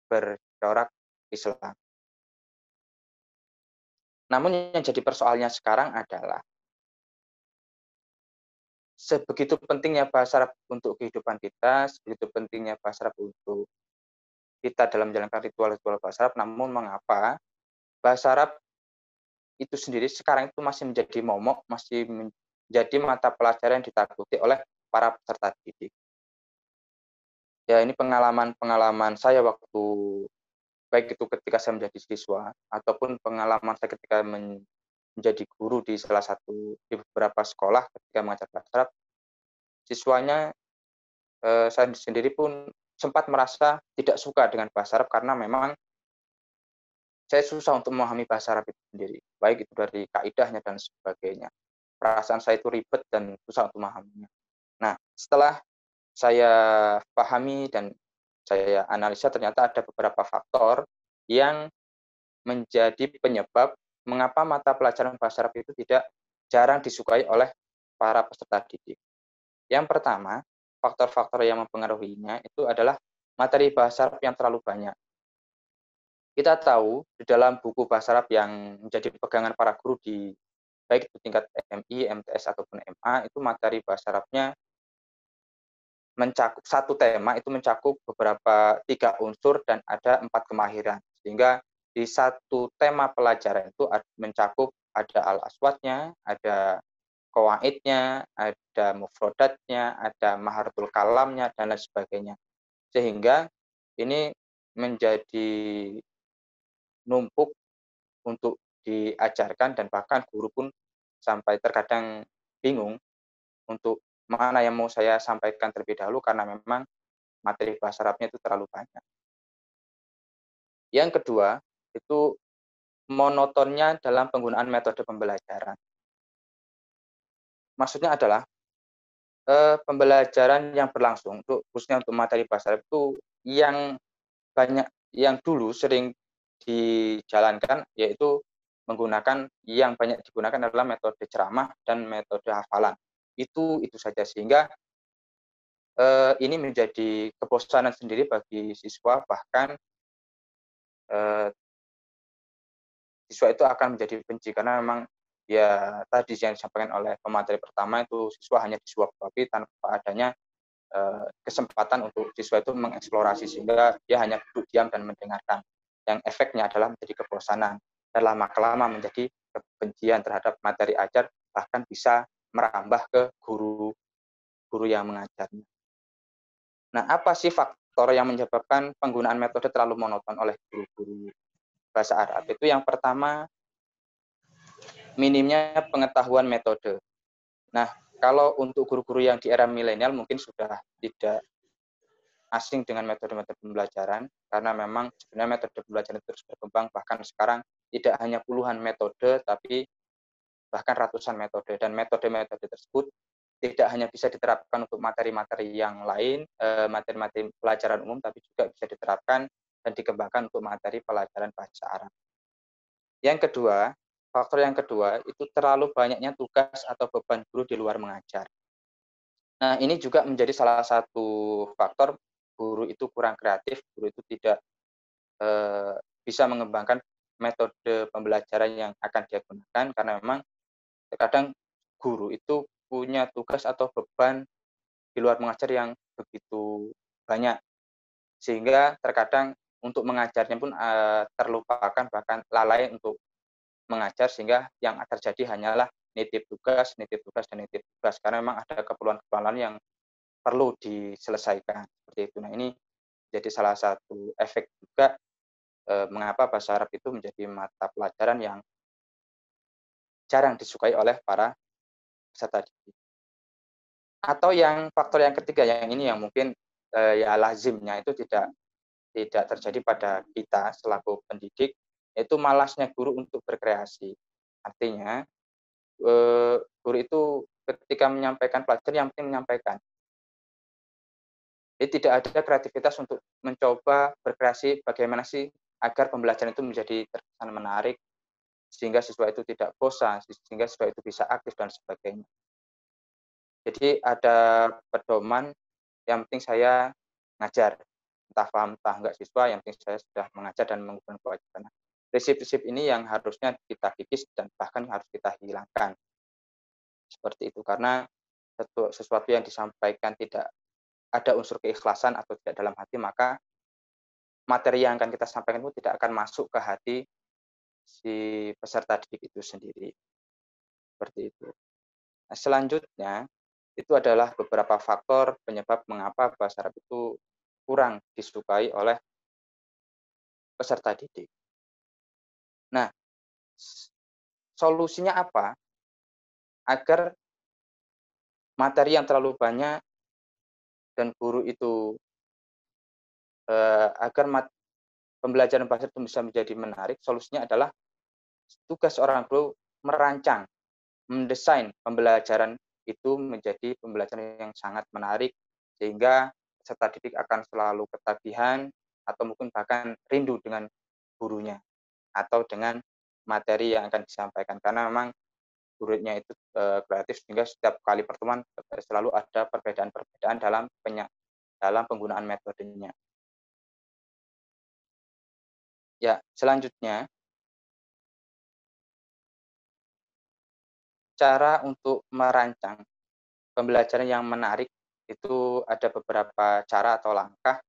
bercorak Islam. Namun yang jadi persoalannya sekarang adalah sebegitu pentingnya bahasa Arab untuk kehidupan kita, sebegitu pentingnya bahasa Arab untuk kita dalam menjalankan ritual-ritual bahasa Arab, namun mengapa bahasa Arab itu sendiri sekarang itu masih menjadi momok, masih menjadi mata pelajaran yang ditakuti oleh para peserta didik. Ya, ini pengalaman saya waktu baik itu ketika saya menjadi siswa ataupun pengalaman saya ketika menjadi guru di beberapa sekolah ketika mengajar bahasa Arab, siswanya saya sendiri pun sempat merasa tidak suka dengan bahasa Arab karena memang saya susah untuk memahami bahasa Arab itu sendiri, baik itu dari kaidahnya dan sebagainya. Perasaan saya itu ribet dan susah untuk memahaminya. Nah, setelah saya pahami dan saya analisa, ternyata ada beberapa faktor yang menjadi penyebab mengapa mata pelajaran bahasa Arab itu jarang disukai oleh para peserta didik. Yang pertama, faktor-faktor yang mempengaruhinya itu adalah materi bahasa Arab yang terlalu banyak. Kita tahu di dalam buku bahasa Arab yang menjadi pegangan para guru baik di tingkat MI, MTS ataupun MA, itu materi bahasa Arabnya mencakup satu tema itu mencakup beberapa 3 unsur dan ada 4 kemahiran, sehingga di satu tema pelajaran itu mencakup ada al-aswadnya, ada qawaidnya, ada mufrodatnya, ada maharatul kalamnya dan lain sebagainya, sehingga ini menjadi numpuk untuk diajarkan dan bahkan guru pun sampai terkadang bingung untuk mana yang mau saya sampaikan terlebih dahulu karena memang materi bahasa Arabnya itu terlalu banyak. Yang kedua, itu monotonnya dalam penggunaan metode pembelajaran. Maksudnya adalah pembelajaran yang berlangsung khususnya untuk materi bahasa Arab itu yang dulu sering dijalankan yaitu yang banyak digunakan adalah metode ceramah dan metode hafalan. Itu saja, sehingga ini menjadi kebosanan sendiri bagi siswa, bahkan siswa itu akan menjadi benci karena memang ya tadi yang disampaikan oleh pemateri pertama itu siswa hanya disuap-suapi tanpa adanya kesempatan untuk siswa itu mengeksplorasi, sehingga dia hanya duduk diam dan mendengarkan. Yang efeknya adalah menjadi kebosanan dan lama-kelamaan menjadi kebencian terhadap materi ajar, bahkan bisa merambah ke guru yang mengajarnya. Nah, apa sih faktor yang menyebabkan penggunaan metode terlalu monoton oleh guru-guru bahasa Arab? Itu yang pertama, minimnya pengetahuan metode. Nah, kalau untuk guru-guru yang di era milenial mungkin sudah tidak asing dengan metode-metode pembelajaran, karena memang sebenarnya metode pembelajaran terus berkembang, bahkan sekarang tidak hanya puluhan metode, tapi bahkan ratusan metode, dan metode-metode tersebut tidak hanya bisa diterapkan untuk materi-materi yang lain, materi-materi pelajaran umum, tapi juga bisa diterapkan dan dikembangkan untuk materi pelajaran bahasa Arab. Faktor yang kedua itu terlalu banyaknya tugas atau beban guru di luar mengajar. Nah, ini juga menjadi salah satu faktor guru itu kurang kreatif, guru itu tidak bisa mengembangkan metode pembelajaran yang akan dia gunakan, karena memang terkadang guru itu punya tugas atau beban di luar mengajar yang begitu banyak, sehingga terkadang untuk mengajarnya pun terlupakan, bahkan lalai untuk mengajar, sehingga yang terjadi hanyalah nitip tugas, dan nitip tugas, karena memang ada keperluan yang perlu diselesaikan seperti itu. Nah, ini jadi salah satu efek juga mengapa bahasa Arab itu menjadi mata pelajaran yang jarang disukai oleh para peserta didik. Atau faktor yang ketiga, yang ini yang mungkin ya lazimnya itu tidak terjadi pada kita selaku pendidik, yaitu malasnya guru untuk berkreasi. Artinya guru itu ketika menyampaikan pelajaran yang penting menyampaikan. Jadi tidak ada kreativitas untuk mencoba berkreasi bagaimana sih agar pembelajaran itu menjadi terkesan menarik, sehingga siswa itu tidak bosan, sehingga siswa itu bisa aktif dan sebagainya. Jadi ada pedoman, yang penting saya ngajar, entah paham entah enggak siswa, yang penting saya sudah mengajar dan menggunakan kewajiban. Prinsip-prinsip ini yang harusnya kita kikis dan bahkan harus kita hilangkan. Seperti itu, karena sesuatu yang disampaikan tidak ada unsur keikhlasan atau tidak dalam hati, maka materi yang akan kita sampaikan itu tidak akan masuk ke hati si peserta didik itu sendiri. Seperti itu. Nah, selanjutnya itu adalah beberapa faktor penyebab mengapa bahasa Arab itu kurang disukai oleh peserta didik. Nah, solusinya apa? Agar materi yang terlalu banyak dan guru itu agar pembelajaran bahasa itu bisa menjadi menarik, solusinya adalah tugas seorang guru merancang, mendesain pembelajaran itu menjadi pembelajaran yang sangat menarik, sehingga peserta didik akan selalu ketagihan atau mungkin bahkan rindu dengan gurunya atau dengan materi yang akan disampaikan, karena memang gurunya itu kreatif, sehingga setiap kali pertemuan selalu ada perbedaan-perbedaan dalam penggunaan metodenya. Ya, selanjutnya cara untuk merancang pembelajaran yang menarik itu ada beberapa cara atau langkah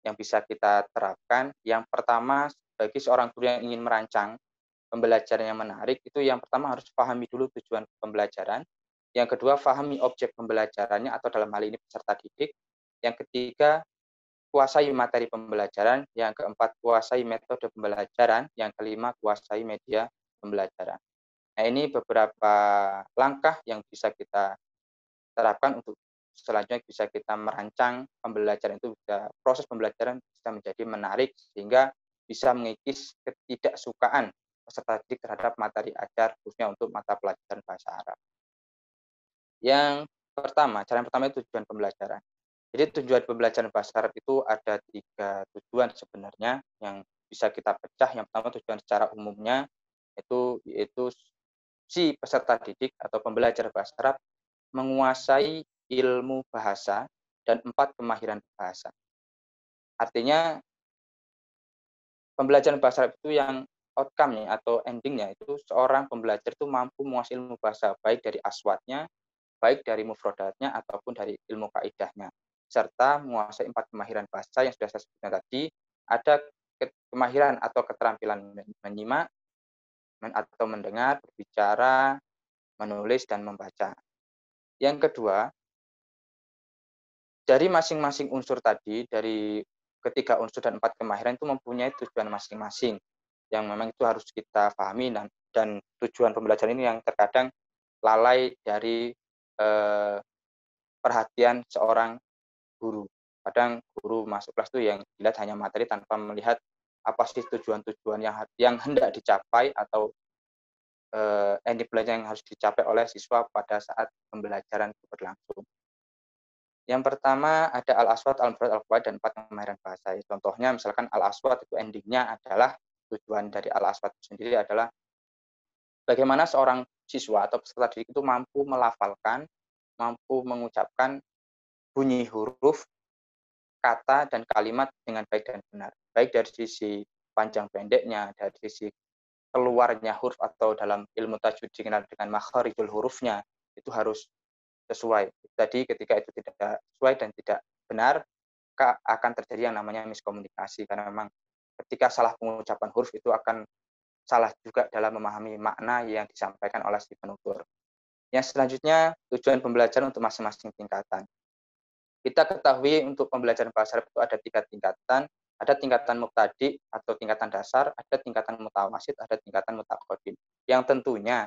yang bisa kita terapkan. Yang pertama, bagi seorang guru yang ingin merancang pembelajaran yang menarik, itu yang pertama harus pahami dulu tujuan pembelajaran. Yang kedua, pahami objek pembelajarannya atau dalam hal ini peserta didik. Yang ketiga, kuasai materi pembelajaran. Yang keempat, kuasai metode pembelajaran. Yang kelima, kuasai media pembelajaran. Nah, ini beberapa langkah yang bisa kita terapkan untuk selanjutnya bisa kita merancang pembelajaran itu, proses pembelajaran bisa menjadi menarik sehingga bisa mengikis ketidaksukaan peserta didik terhadap materi ajar khususnya untuk mata pelajaran bahasa Arab. Yang pertama, cara yang pertama itu tujuan pembelajaran. Jadi tujuan pembelajaran bahasa Arab itu ada 3 tujuan sebenarnya yang bisa kita pecah. Yang pertama tujuan secara umumnya yaitu si peserta didik atau pembelajar bahasa Arab menguasai ilmu bahasa dan 4 kemahiran bahasa. Artinya pembelajaran bahasa Arab itu yang outcome-nya atau ending-nya itu seorang pembelajar itu mampu menguasai ilmu bahasa baik dari aswatnya, baik dari mufradatnya ataupun dari ilmu kaidahnya, serta menguasai 4 kemahiran bahasa yang sudah saya sebutkan tadi. Ada kemahiran atau keterampilan menyimak atau mendengar, berbicara, menulis, dan membaca. Yang kedua, dari masing-masing unsur tadi, dari ketiga unsur dan 4 kemahiran itu mempunyai tujuan masing-masing yang memang itu harus kita pahami, dan tujuan pembelajaran ini yang terkadang lalai dari perhatian seorang guru. Kadang guru masuk kelas itu yang dilihat hanya materi tanpa melihat apa sih tujuan-tujuan yang hendak dicapai atau ending pelajaran yang harus dicapai oleh siswa pada saat pembelajaran itu berlangsung. Yang pertama ada al-aswat, al-mufrad, al-qawaid, dan 4 kemahiran bahasa. Contohnya misalkan al-aswat itu endingnya adalah, tujuan dari al-aswat sendiri adalah bagaimana seorang siswa atau peserta didik itu mampu melafalkan, mampu mengucapkan bunyi huruf, kata, dan kalimat dengan baik dan benar. Baik dari sisi panjang pendeknya, dari sisi keluarnya huruf atau dalam ilmu tajwid dikenal dengan makharijul hurufnya, itu harus sesuai. Jadi ketika itu tidak sesuai dan tidak benar, maka akan terjadi yang namanya miskomunikasi, karena memang ketika salah pengucapan huruf itu akan salah juga dalam memahami makna yang disampaikan oleh si penutur. Yang selanjutnya, tujuan pembelajaran untuk masing-masing tingkatan. Kita ketahui untuk pembelajaran bahasa Arab itu ada 3 tingkatan. Ada tingkatan mubtadi atau tingkatan dasar, ada tingkatan mutawasid, ada tingkatan mutaqaddim. Yang tentunya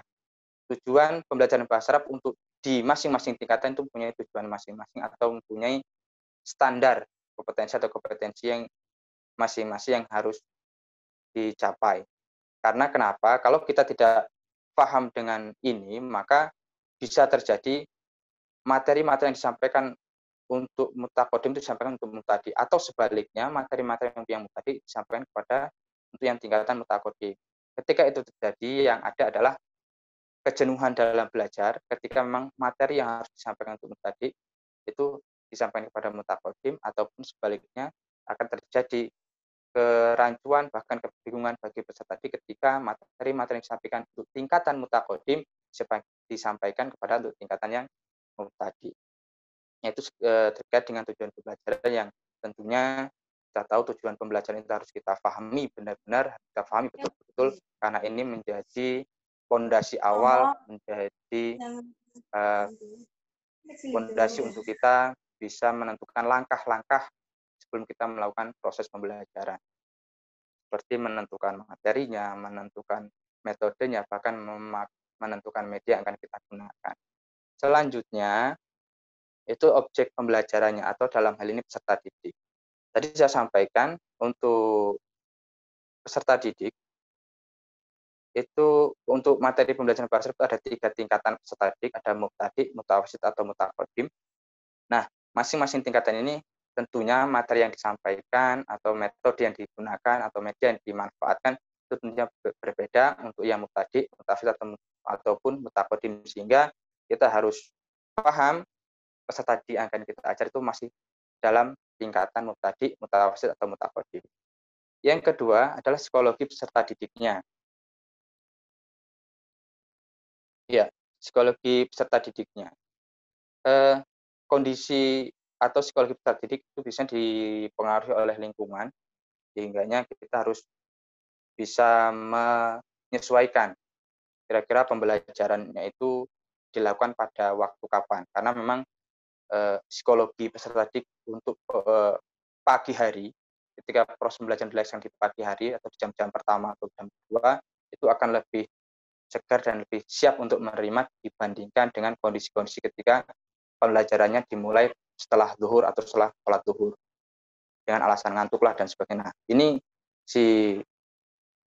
tujuan pembelajaran bahasa Arab untuk di masing-masing tingkatan itu mempunyai tujuan masing-masing atau mempunyai standar kompetensi yang masing-masing yang harus dicapai. Karena kenapa? Kalau kita tidak paham dengan ini, maka bisa terjadi materi-materi yang disampaikan untuk mutaqaddim itu disampaikan untuk mubtadi, atau sebaliknya materi-materi yang mubtadi disampaikan kepada untuk yang tingkatan mutaqaddim. Ketika itu terjadi, yang ada adalah kejenuhan dalam belajar ketika memang materi yang harus disampaikan untuk mubtadi itu disampaikan kepada mutaqaddim, ataupun sebaliknya akan terjadi kerancuan bahkan kebingungan bagi peserta didik ketika materi-materi yang disampaikan untuk tingkatan mutaqaddim disampaikan kepada untuk tingkatan yang mubtadi. Yaitu terkait dengan tujuan pembelajaran yang tentunya kita tahu tujuan pembelajaran itu harus kita pahami benar-benar, kita pahami betul-betul, karena ini menjadi fondasi awal, menjadi fondasi untuk kita bisa menentukan langkah-langkah sebelum kita melakukan proses pembelajaran. Seperti menentukan materinya, menentukan metodenya, bahkan menentukan media yang akan kita gunakan. Selanjutnya, itu objek pembelajarannya atau dalam hal ini peserta didik. Tadi saya sampaikan untuk peserta didik, itu untuk materi pembelajaran bahasa Arab itu ada 3 tingkatan peserta didik, ada mubtadi, mutawasid, atau mutaqaddim. Nah, masing-masing tingkatan ini tentunya materi yang disampaikan atau metode yang digunakan atau media yang dimanfaatkan itu tentunya berbeda untuk yang mubtadi, mutawasid, ataupun mutaqaddim, sehingga kita harus paham peserta didik yang akan kita ajar itu masih dalam tingkatan mubtadi, mutawasid, atau mutaqaddim. Yang kedua adalah psikologi peserta didiknya. Ya, psikologi peserta didiknya. Kondisi atau psikologi peserta didik itu bisa dipengaruhi oleh lingkungan, sehingga kita harus bisa menyesuaikan kira-kira pembelajarannya itu dilakukan pada waktu kapan. Karena memang psikologi peserta didik untuk pagi hari, ketika proses pembelajaran dilaksanakan di pagi hari atau di jam-jam pertama atau jam kedua, itu akan lebih segar dan lebih siap untuk menerima dibandingkan dengan kondisi-kondisi ketika pembelajarannya dimulai setelah zuhur atau setelah sholat zuhur dengan alasan ngantuklah dan sebagainya. Ini si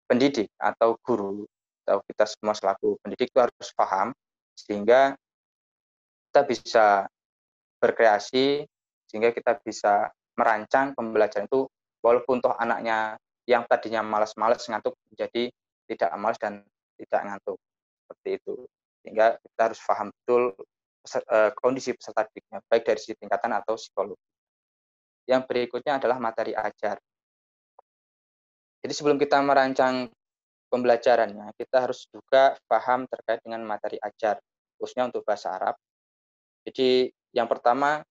pendidik atau guru atau kita semua selaku pendidik itu harus paham sehingga kita bisa berkreasi, sehingga kita bisa merancang pembelajaran itu walaupun toh anaknya yang tadinya malas-malas ngantuk menjadi tidak malas dan tidak ngantuk, seperti itu. Sehingga kita harus paham betul kondisi peserta didiknya, baik dari sisi tingkatan atau psikologi. Yang berikutnya adalah materi ajar. Jadi sebelum kita merancang pembelajarannya, kita harus juga paham terkait dengan materi ajar, khususnya untuk bahasa Arab. Jadi yang pertama,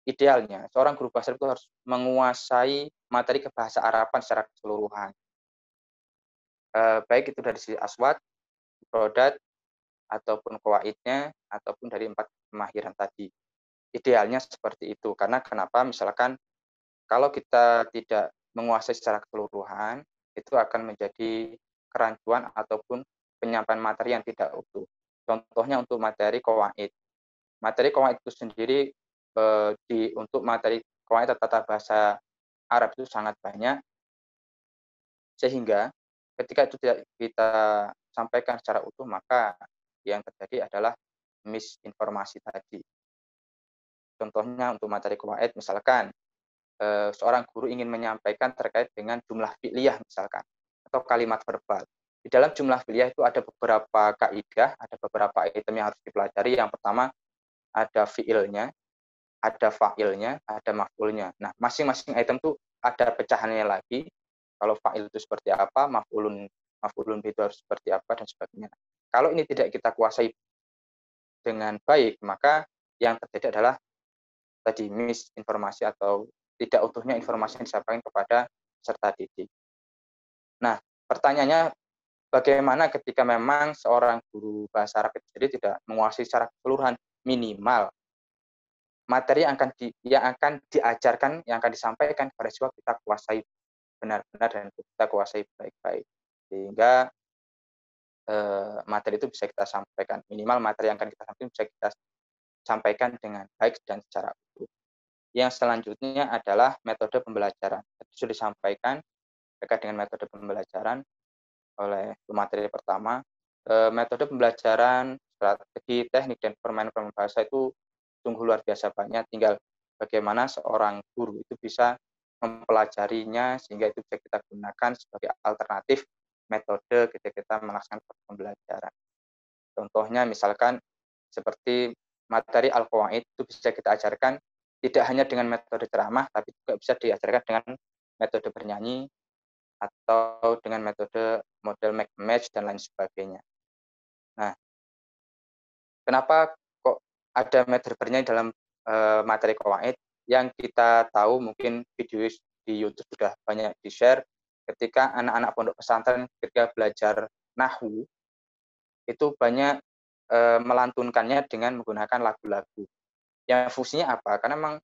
idealnya seorang guru bahasa Arab itu harus menguasai materi kebahasa Araban secara keseluruhan. Baik itu dari sisi aswad, rodat, ataupun qawaidnya, ataupun dari 4 kemahiran tadi. Idealnya seperti itu. Karena kenapa? Misalkan kalau kita tidak menguasai secara keseluruhan, itu akan menjadi kerancuan ataupun penyampaian materi yang tidak utuh. Contohnya untuk materi qawaid. Materi qawaid itu sendiri untuk materi qawaid tata bahasa Arab itu sangat banyak, sehingga ketika itu tidak kita sampaikan secara utuh, maka yang terjadi adalah misinformasi tadi. Contohnya untuk materi qawaid, misalkan seorang guru ingin menyampaikan terkait dengan jumlah fi'liyah misalkan, atau kalimat verbal. Di dalam jumlah fi'liyah itu ada beberapa kaidah, ada beberapa item yang harus dipelajari. Yang pertama ada fi'ilnya, ada fa'ilnya, ada maf'ulnya. Nah, masing-masing item itu ada pecahannya lagi. Kalau fa'il itu seperti apa, maf'ulun itu harus seperti apa, dan sebagainya. Kalau ini tidak kita kuasai dengan baik, maka yang terjadi adalah tadi misinformasi atau tidak utuhnya informasi yang disampaikan kepada peserta didik. Nah, pertanyaannya, bagaimana ketika memang seorang guru bahasa Arab itu sendiri tidak menguasai secara keseluruhan, minimal materi yang akan diajarkan, yang akan disampaikan kepada siswa kita kuasai benar-benar dan kita kuasai baik-baik, sehingga materi itu bisa kita sampaikan, minimal materi yang akan kita sampaikan bisa kita sampaikan dengan baik dan secara utuh. Yang selanjutnya adalah metode pembelajaran. Sudah disampaikan terkait dengan metode pembelajaran oleh materi pertama. Metode pembelajaran, strategi, teknik, dan permainan bahasa itu sungguh luar biasa banyak. Tinggal bagaimana seorang guru itu bisa mempelajarinya sehingga itu bisa kita gunakan sebagai alternatif metode ketika kita melaksanakan pembelajaran. Contohnya misalkan seperti materi Al-Qawaid itu bisa kita ajarkan tidak hanya dengan metode ceramah, tapi juga bisa diajarkan dengan metode bernyanyi atau dengan metode model match dan lain sebagainya. Nah, kenapa kok ada metode bernyanyi dalam materi Qawaid? Yang kita tahu mungkin video di YouTube sudah banyak di-share ketika anak-anak pondok pesantren ketika belajar nahwu itu banyak melantunkannya dengan menggunakan lagu-lagu. Yang fungsinya apa? Karena memang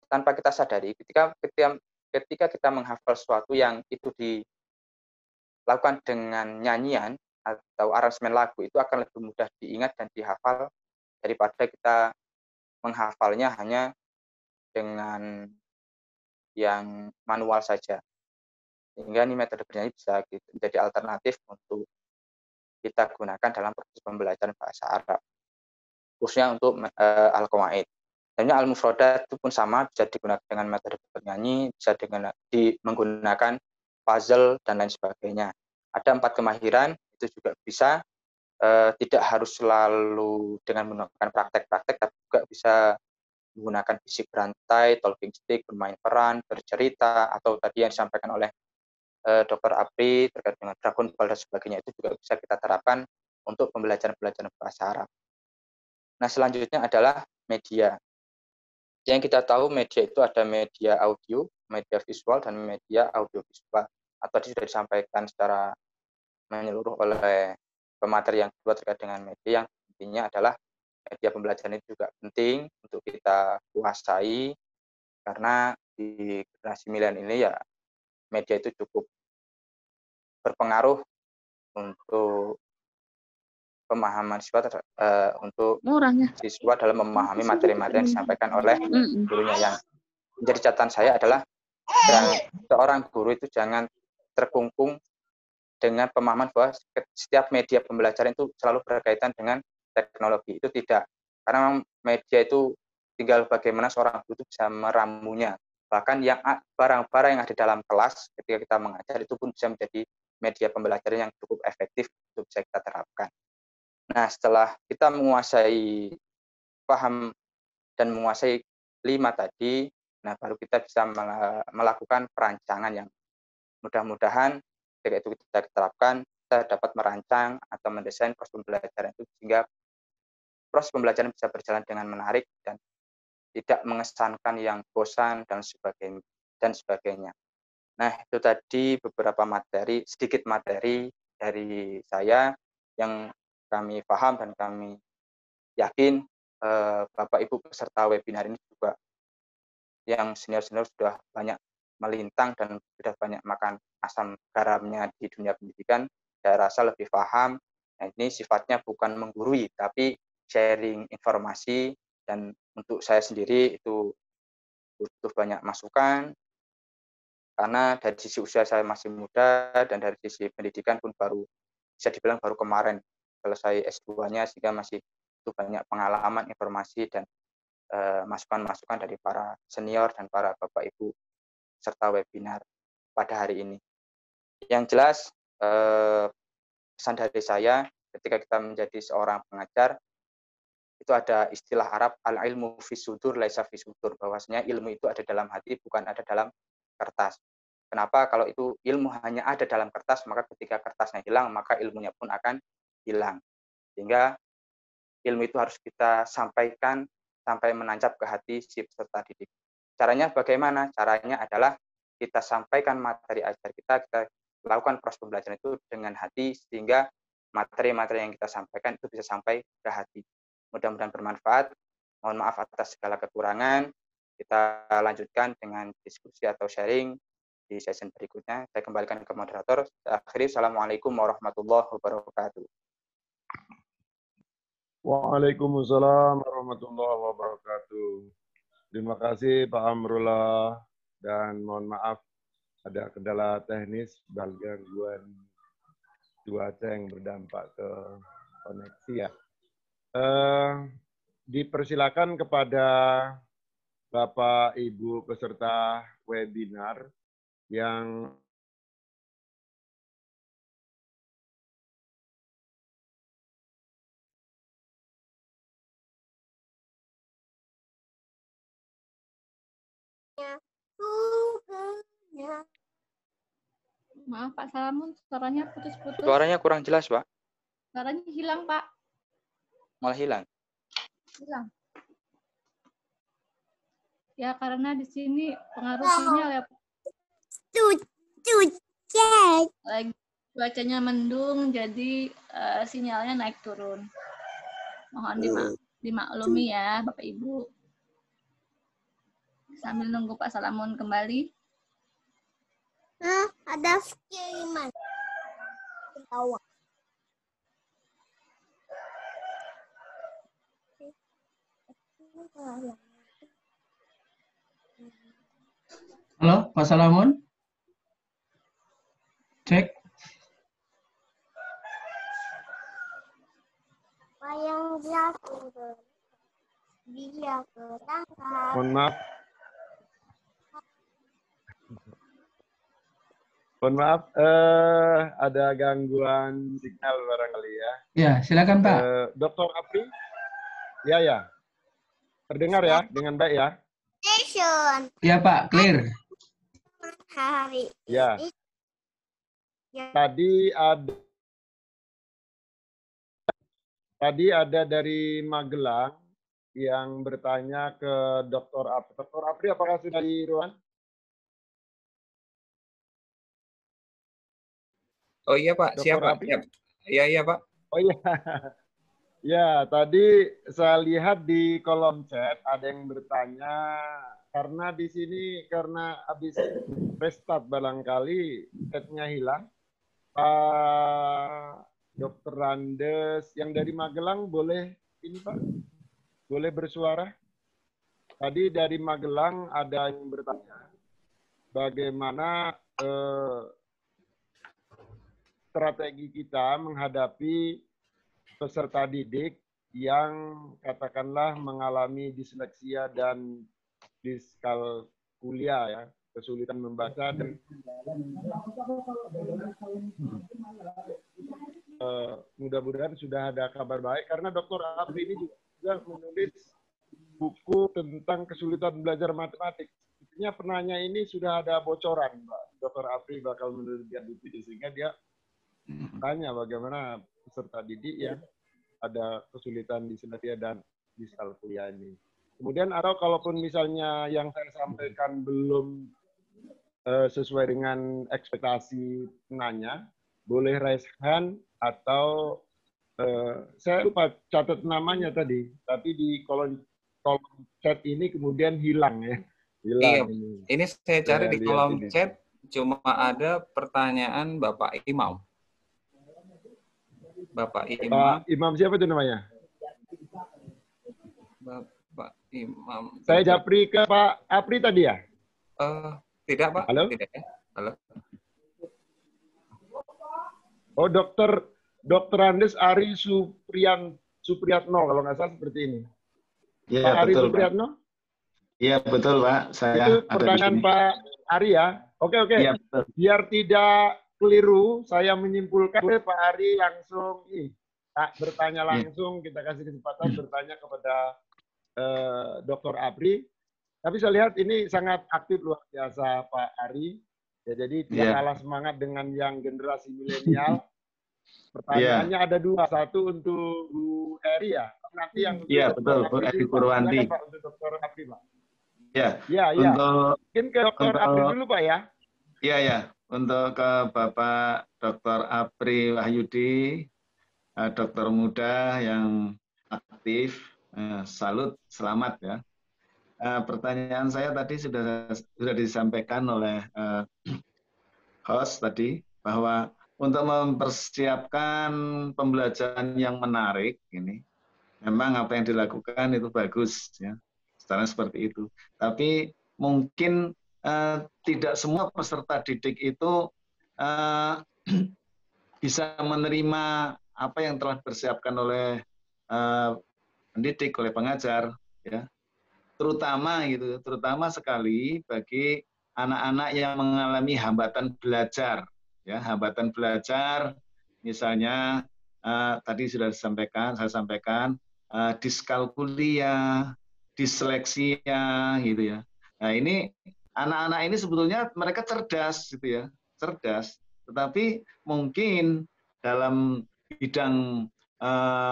tanpa kita sadari, ketika kita menghafal sesuatu yang itu dilakukan dengan nyanyian atau aransemen lagu, itu akan lebih mudah diingat dan dihafal daripada kita menghafalnya hanya dengan yang manual saja. Sehingga ini metode bernyanyi bisa menjadi alternatif untuk kita gunakan dalam proses pembelajaran bahasa Arab, khususnya untuk al-qawaid. Dan al-mufradat itu pun sama, bisa digunakan dengan metode bernyanyi, bisa menggunakan puzzle dan lain sebagainya. Ada 4 kemahiran, itu juga bisa, tidak harus selalu dengan menggunakan praktek-praktek, tapi juga bisa menggunakan fisik berantai, talking stick, bermain peran, bercerita, atau tadi yang disampaikan oleh Dr. Apri terkait dengan Dragon Ball dan sebagainya, itu juga bisa kita terapkan untuk pembelajaran bahasa Arab. Nah, selanjutnya adalah media. Yang kita tahu media itu ada media audio, media visual, dan media audiovisual. Atau tadi sudah disampaikan secara menyeluruh oleh pemateri yang kedua terkait dengan media, yang intinya adalah media pembelajaran itu juga penting untuk kita kuasai, karena di generasi milenial ini ya media itu cukup berpengaruh untuk pemahaman siswa untuk siswa dalam memahami materi-materi yang disampaikan oleh gurunya. Yang menjadi catatan saya adalah seorang guru itu jangan terkungkung dengan pemahaman bahwa setiap media pembelajaran itu selalu berkaitan dengan teknologi. Itu tidak, karena media itu tinggal bagaimana seorang guru itu bisa meramunya. Bahkan yang barang-barang yang ada dalam kelas ketika kita mengajar itu pun bisa menjadi media pembelajaran yang cukup efektif untuk bisa kita terapkan. Nah, setelah kita menguasai paham dan menguasai 5 tadi, nah baru kita bisa melakukan perancangan yang mudah-mudahan ketika itu kita terapkan, kita dapat merancang atau mendesain proses pembelajaran itu sehingga proses pembelajaran bisa berjalan dengan menarik dan tidak mengesankan yang bosan dan sebagainya. Nah, itu tadi beberapa materi, sedikit materi dari saya yang kami paham dan kami yakin Bapak Ibu peserta webinar ini juga yang senior-senior sudah banyak melintang dan sudah banyak makan asam garamnya di dunia pendidikan. Saya rasa lebih paham. Nah, ini sifatnya bukan menggurui, tapi sharing informasi, dan untuk saya sendiri itu butuh banyak masukan, karena dari sisi usia saya masih muda dan dari sisi pendidikan pun bisa dibilang baru kemarin selesai S2-nya, sehingga masih butuh banyak pengalaman, informasi, dan masukan-masukan dari para senior dan para Bapak Ibu serta webinar pada hari ini. Yang jelas, pesan dari saya ketika kita menjadi seorang pengajar, itu ada istilah Arab, al-ilmu fi sudur laisa fi sudur, bahwasanya ilmu itu ada dalam hati, bukan ada dalam kertas. Kenapa? Kalau itu ilmu hanya ada dalam kertas, maka ketika kertasnya hilang, maka ilmunya pun akan hilang. Sehingga ilmu itu harus kita sampaikan sampai menancap ke hati si peserta didik. Caranya bagaimana? Caranya adalah kita sampaikan materi ajar kita lakukan proses pembelajaran itu dengan hati, sehingga materi-materi yang kita sampaikan itu bisa sampai ke hati. Mudah-mudahan bermanfaat. Mohon maaf atas segala kekurangan. Kita lanjutkan dengan diskusi atau sharing di sesi berikutnya. Saya kembalikan ke moderator. Akhirnya, Assalamualaikum warahmatullahi wabarakatuh. Waalaikumsalam warahmatullahi wabarakatuh. Terima kasih Pak Amrullah, dan mohon maaf ada kendala teknis gangguan cuaca yang berdampak ke koneksi ya. Dipersilakan kepada Bapak Ibu peserta webinar yang Maaf Pak Salamun, suaranya putus-putus. Suaranya kurang jelas, Pak. Suaranya hilang, Pak. Malah hilang. Hilang. Ya, karena di sini pengaruh sinyal ya. Lagi cuacanya mendung, jadi sinyalnya naik turun. Mohon dimaklumi ya, Bapak Ibu. Sambil nunggu Pak Salamun kembali. Ada kiriman. Ketawa. Halo, Pak Salamun. Cek. Yang dia berangkat. Mohon maaf. Mohon maaf, ada gangguan signal barangkali ya. Ya, silakan Pak. Dr. Apri? Ya. Terdengar ya dengan baik ya? Station. Ya Pak, clear. Hari. Ya. Tadi ada dari Magelang yang bertanya ke Dr. Apri. Dr. Apri, apakah sudah di ruangan? Oh iya Pak, Dr. siapa? Apri? Iya Pak. Oh iya. Ya, tadi saya lihat di kolom chat ada yang bertanya karena di sini karena habis restart barangkali chatnya hilang. Pak Dr. Randes yang dari Magelang boleh ini Pak, boleh bersuara. Tadi dari Magelang ada yang bertanya bagaimana strategi kita menghadapi peserta didik yang katakanlah mengalami disleksia dan diskalkulia ya, kesulitan membaca dan mudah-mudahan sudah ada kabar baik karena Dr. Apri ini juga menulis buku tentang kesulitan belajar matematik. Sepertinya penanya ini sudah ada bocoran, Mbak. Dr. Apri bakal menerbitkan buku ini sehingga dia tanya bagaimana peserta didik yang ada kesulitan disleksia dan diskalkulia ini. Kemudian atau kalaupun misalnya yang saya sampaikan belum sesuai dengan ekspektasi penanya, boleh raise hand atau saya lupa catat namanya tadi, tapi di kolom chat ini kemudian hilang ya. Hilang iya, ini saya cari di kolom chat cuma ada pertanyaan Bapak Imam. Bapak Imam. Pak Imam siapa itu namanya? Bapak Imam. Saya japri ke Pak Apri tadi ya? Tidak Pak. Halo? Tidak ya. Halo. Oh, Dr. Andes Ari Supriyatno kalau nggak salah seperti ini. Ya, Pak Ari betul, Supriyatno? Iya betul Pak. Saya itu pertanyaan Pak Ari ya. Oke. Ya, biar tidak keliru, saya menyimpulkan Pak Ari langsung bertanya langsung, kita kasih kesempatan bertanya kepada Dr. Apri. Tapi saya lihat ini sangat aktif luar biasa Pak Ari. Ya, jadi tidak kalah semangat dengan yang generasi milenial. Pertanyaannya ada dua, satu untuk Bu Eri ya. Nanti yang betul Bu Eri Purwanti. Pak untuk Dr. Apri Pak. Ya. Untuk mungkin ke Dr. Apri dulu Pak ya. Iya. Untuk ke Bapak Dr. Apri Wahyudi, dokter muda yang aktif, salut, selamat ya. Pertanyaan saya tadi sudah disampaikan oleh host tadi bahwa untuk mempersiapkan pembelajaran yang menarik ini, memang apa yang dilakukan itu bagus ya, secara seperti itu. Tapi mungkin tidak semua peserta didik itu bisa menerima apa yang telah dipersiapkan oleh pendidik, oleh pengajar, ya. Terutama sekali bagi anak-anak yang mengalami hambatan belajar, ya, hambatan belajar, misalnya tadi sudah saya sampaikan diskalkulia, disleksia, gitu ya. Nah ini anak-anak ini sebetulnya mereka cerdas, gitu ya, cerdas. Tetapi mungkin dalam bidang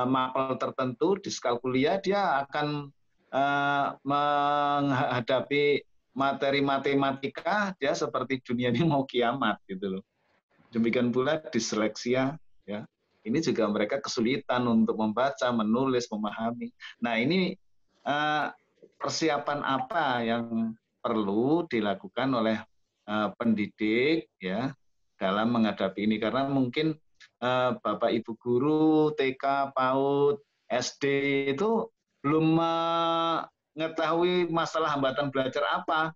mapel tertentu, diskalkulia, dia akan menghadapi materi matematika, dia seperti dunia ini mau kiamat, gitu loh. Demikian pula disleksia, ya. Ini juga mereka kesulitan untuk membaca, menulis, memahami. Nah, ini persiapan apa yang perlu dilakukan oleh pendidik, ya, dalam menghadapi ini? Karena mungkin Bapak Ibu guru TK, PAUD, SD itu belum mengetahui masalah hambatan belajar apa.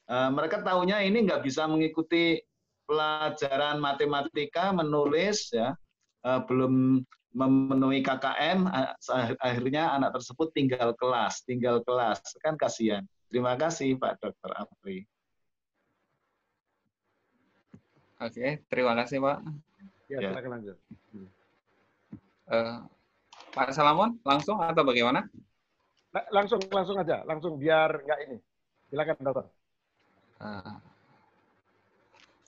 Mereka tahunya ini nggak bisa mengikuti pelajaran matematika, menulis, ya, belum memenuhi KKM, akhirnya anak tersebut tinggal kelas, kan kasihan. Terima kasih Pak Dr. Apri. Oke, terima kasih Pak. Ya, silakan lanjut. Pak Salamon, langsung atau bagaimana? Langsung aja, langsung biar nggak ini. Silakan dokter.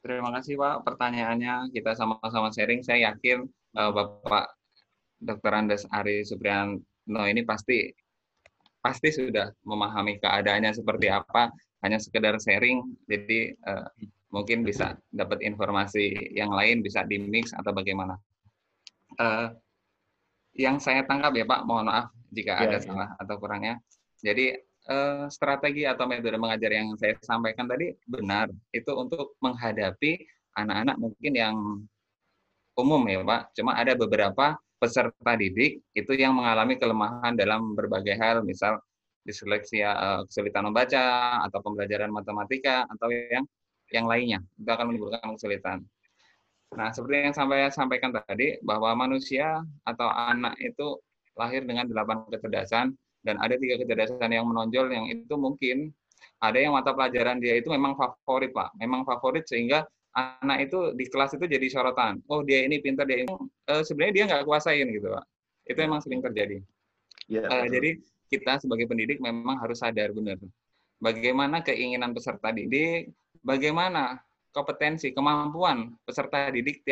Terima kasih Pak, pertanyaannya kita sama-sama sharing. Saya yakin Bapak Dr. Andes Ari Supriyanto ini pasti sudah memahami keadaannya seperti apa, hanya sekedar sharing, jadi mungkin bisa dapat informasi yang lain, bisa di-mix atau bagaimana. Yang saya tangkap ya Pak, mohon maaf jika ada salah atau kurangnya. Jadi strategi atau metode mengajar yang saya sampaikan tadi benar, itu untuk menghadapi anak-anak mungkin yang umum ya Pak, cuma ada beberapa peserta didik itu yang mengalami kelemahan dalam berbagai hal, misal disleksia, kesulitan membaca, atau pembelajaran matematika, atau yang lainnya, itu akan menimbulkan kesulitan. Nah, seperti yang saya sampaikan tadi, bahwa manusia atau anak itu lahir dengan 8 kecerdasan, dan ada 3 kecerdasan yang menonjol, yang itu mungkin ada yang mata pelajaran dia itu memang favorit, Pak. Memang favorit sehingga anak itu di kelas itu jadi sorotan. Oh, dia ini pintar, dia ini. Sebenarnya dia nggak kuasain gitu, Pak. Itu memang sering terjadi. Jadi kita sebagai pendidik memang harus sadar benar. Bagaimana keinginan peserta didik, bagaimana kompetensi, kemampuan peserta didik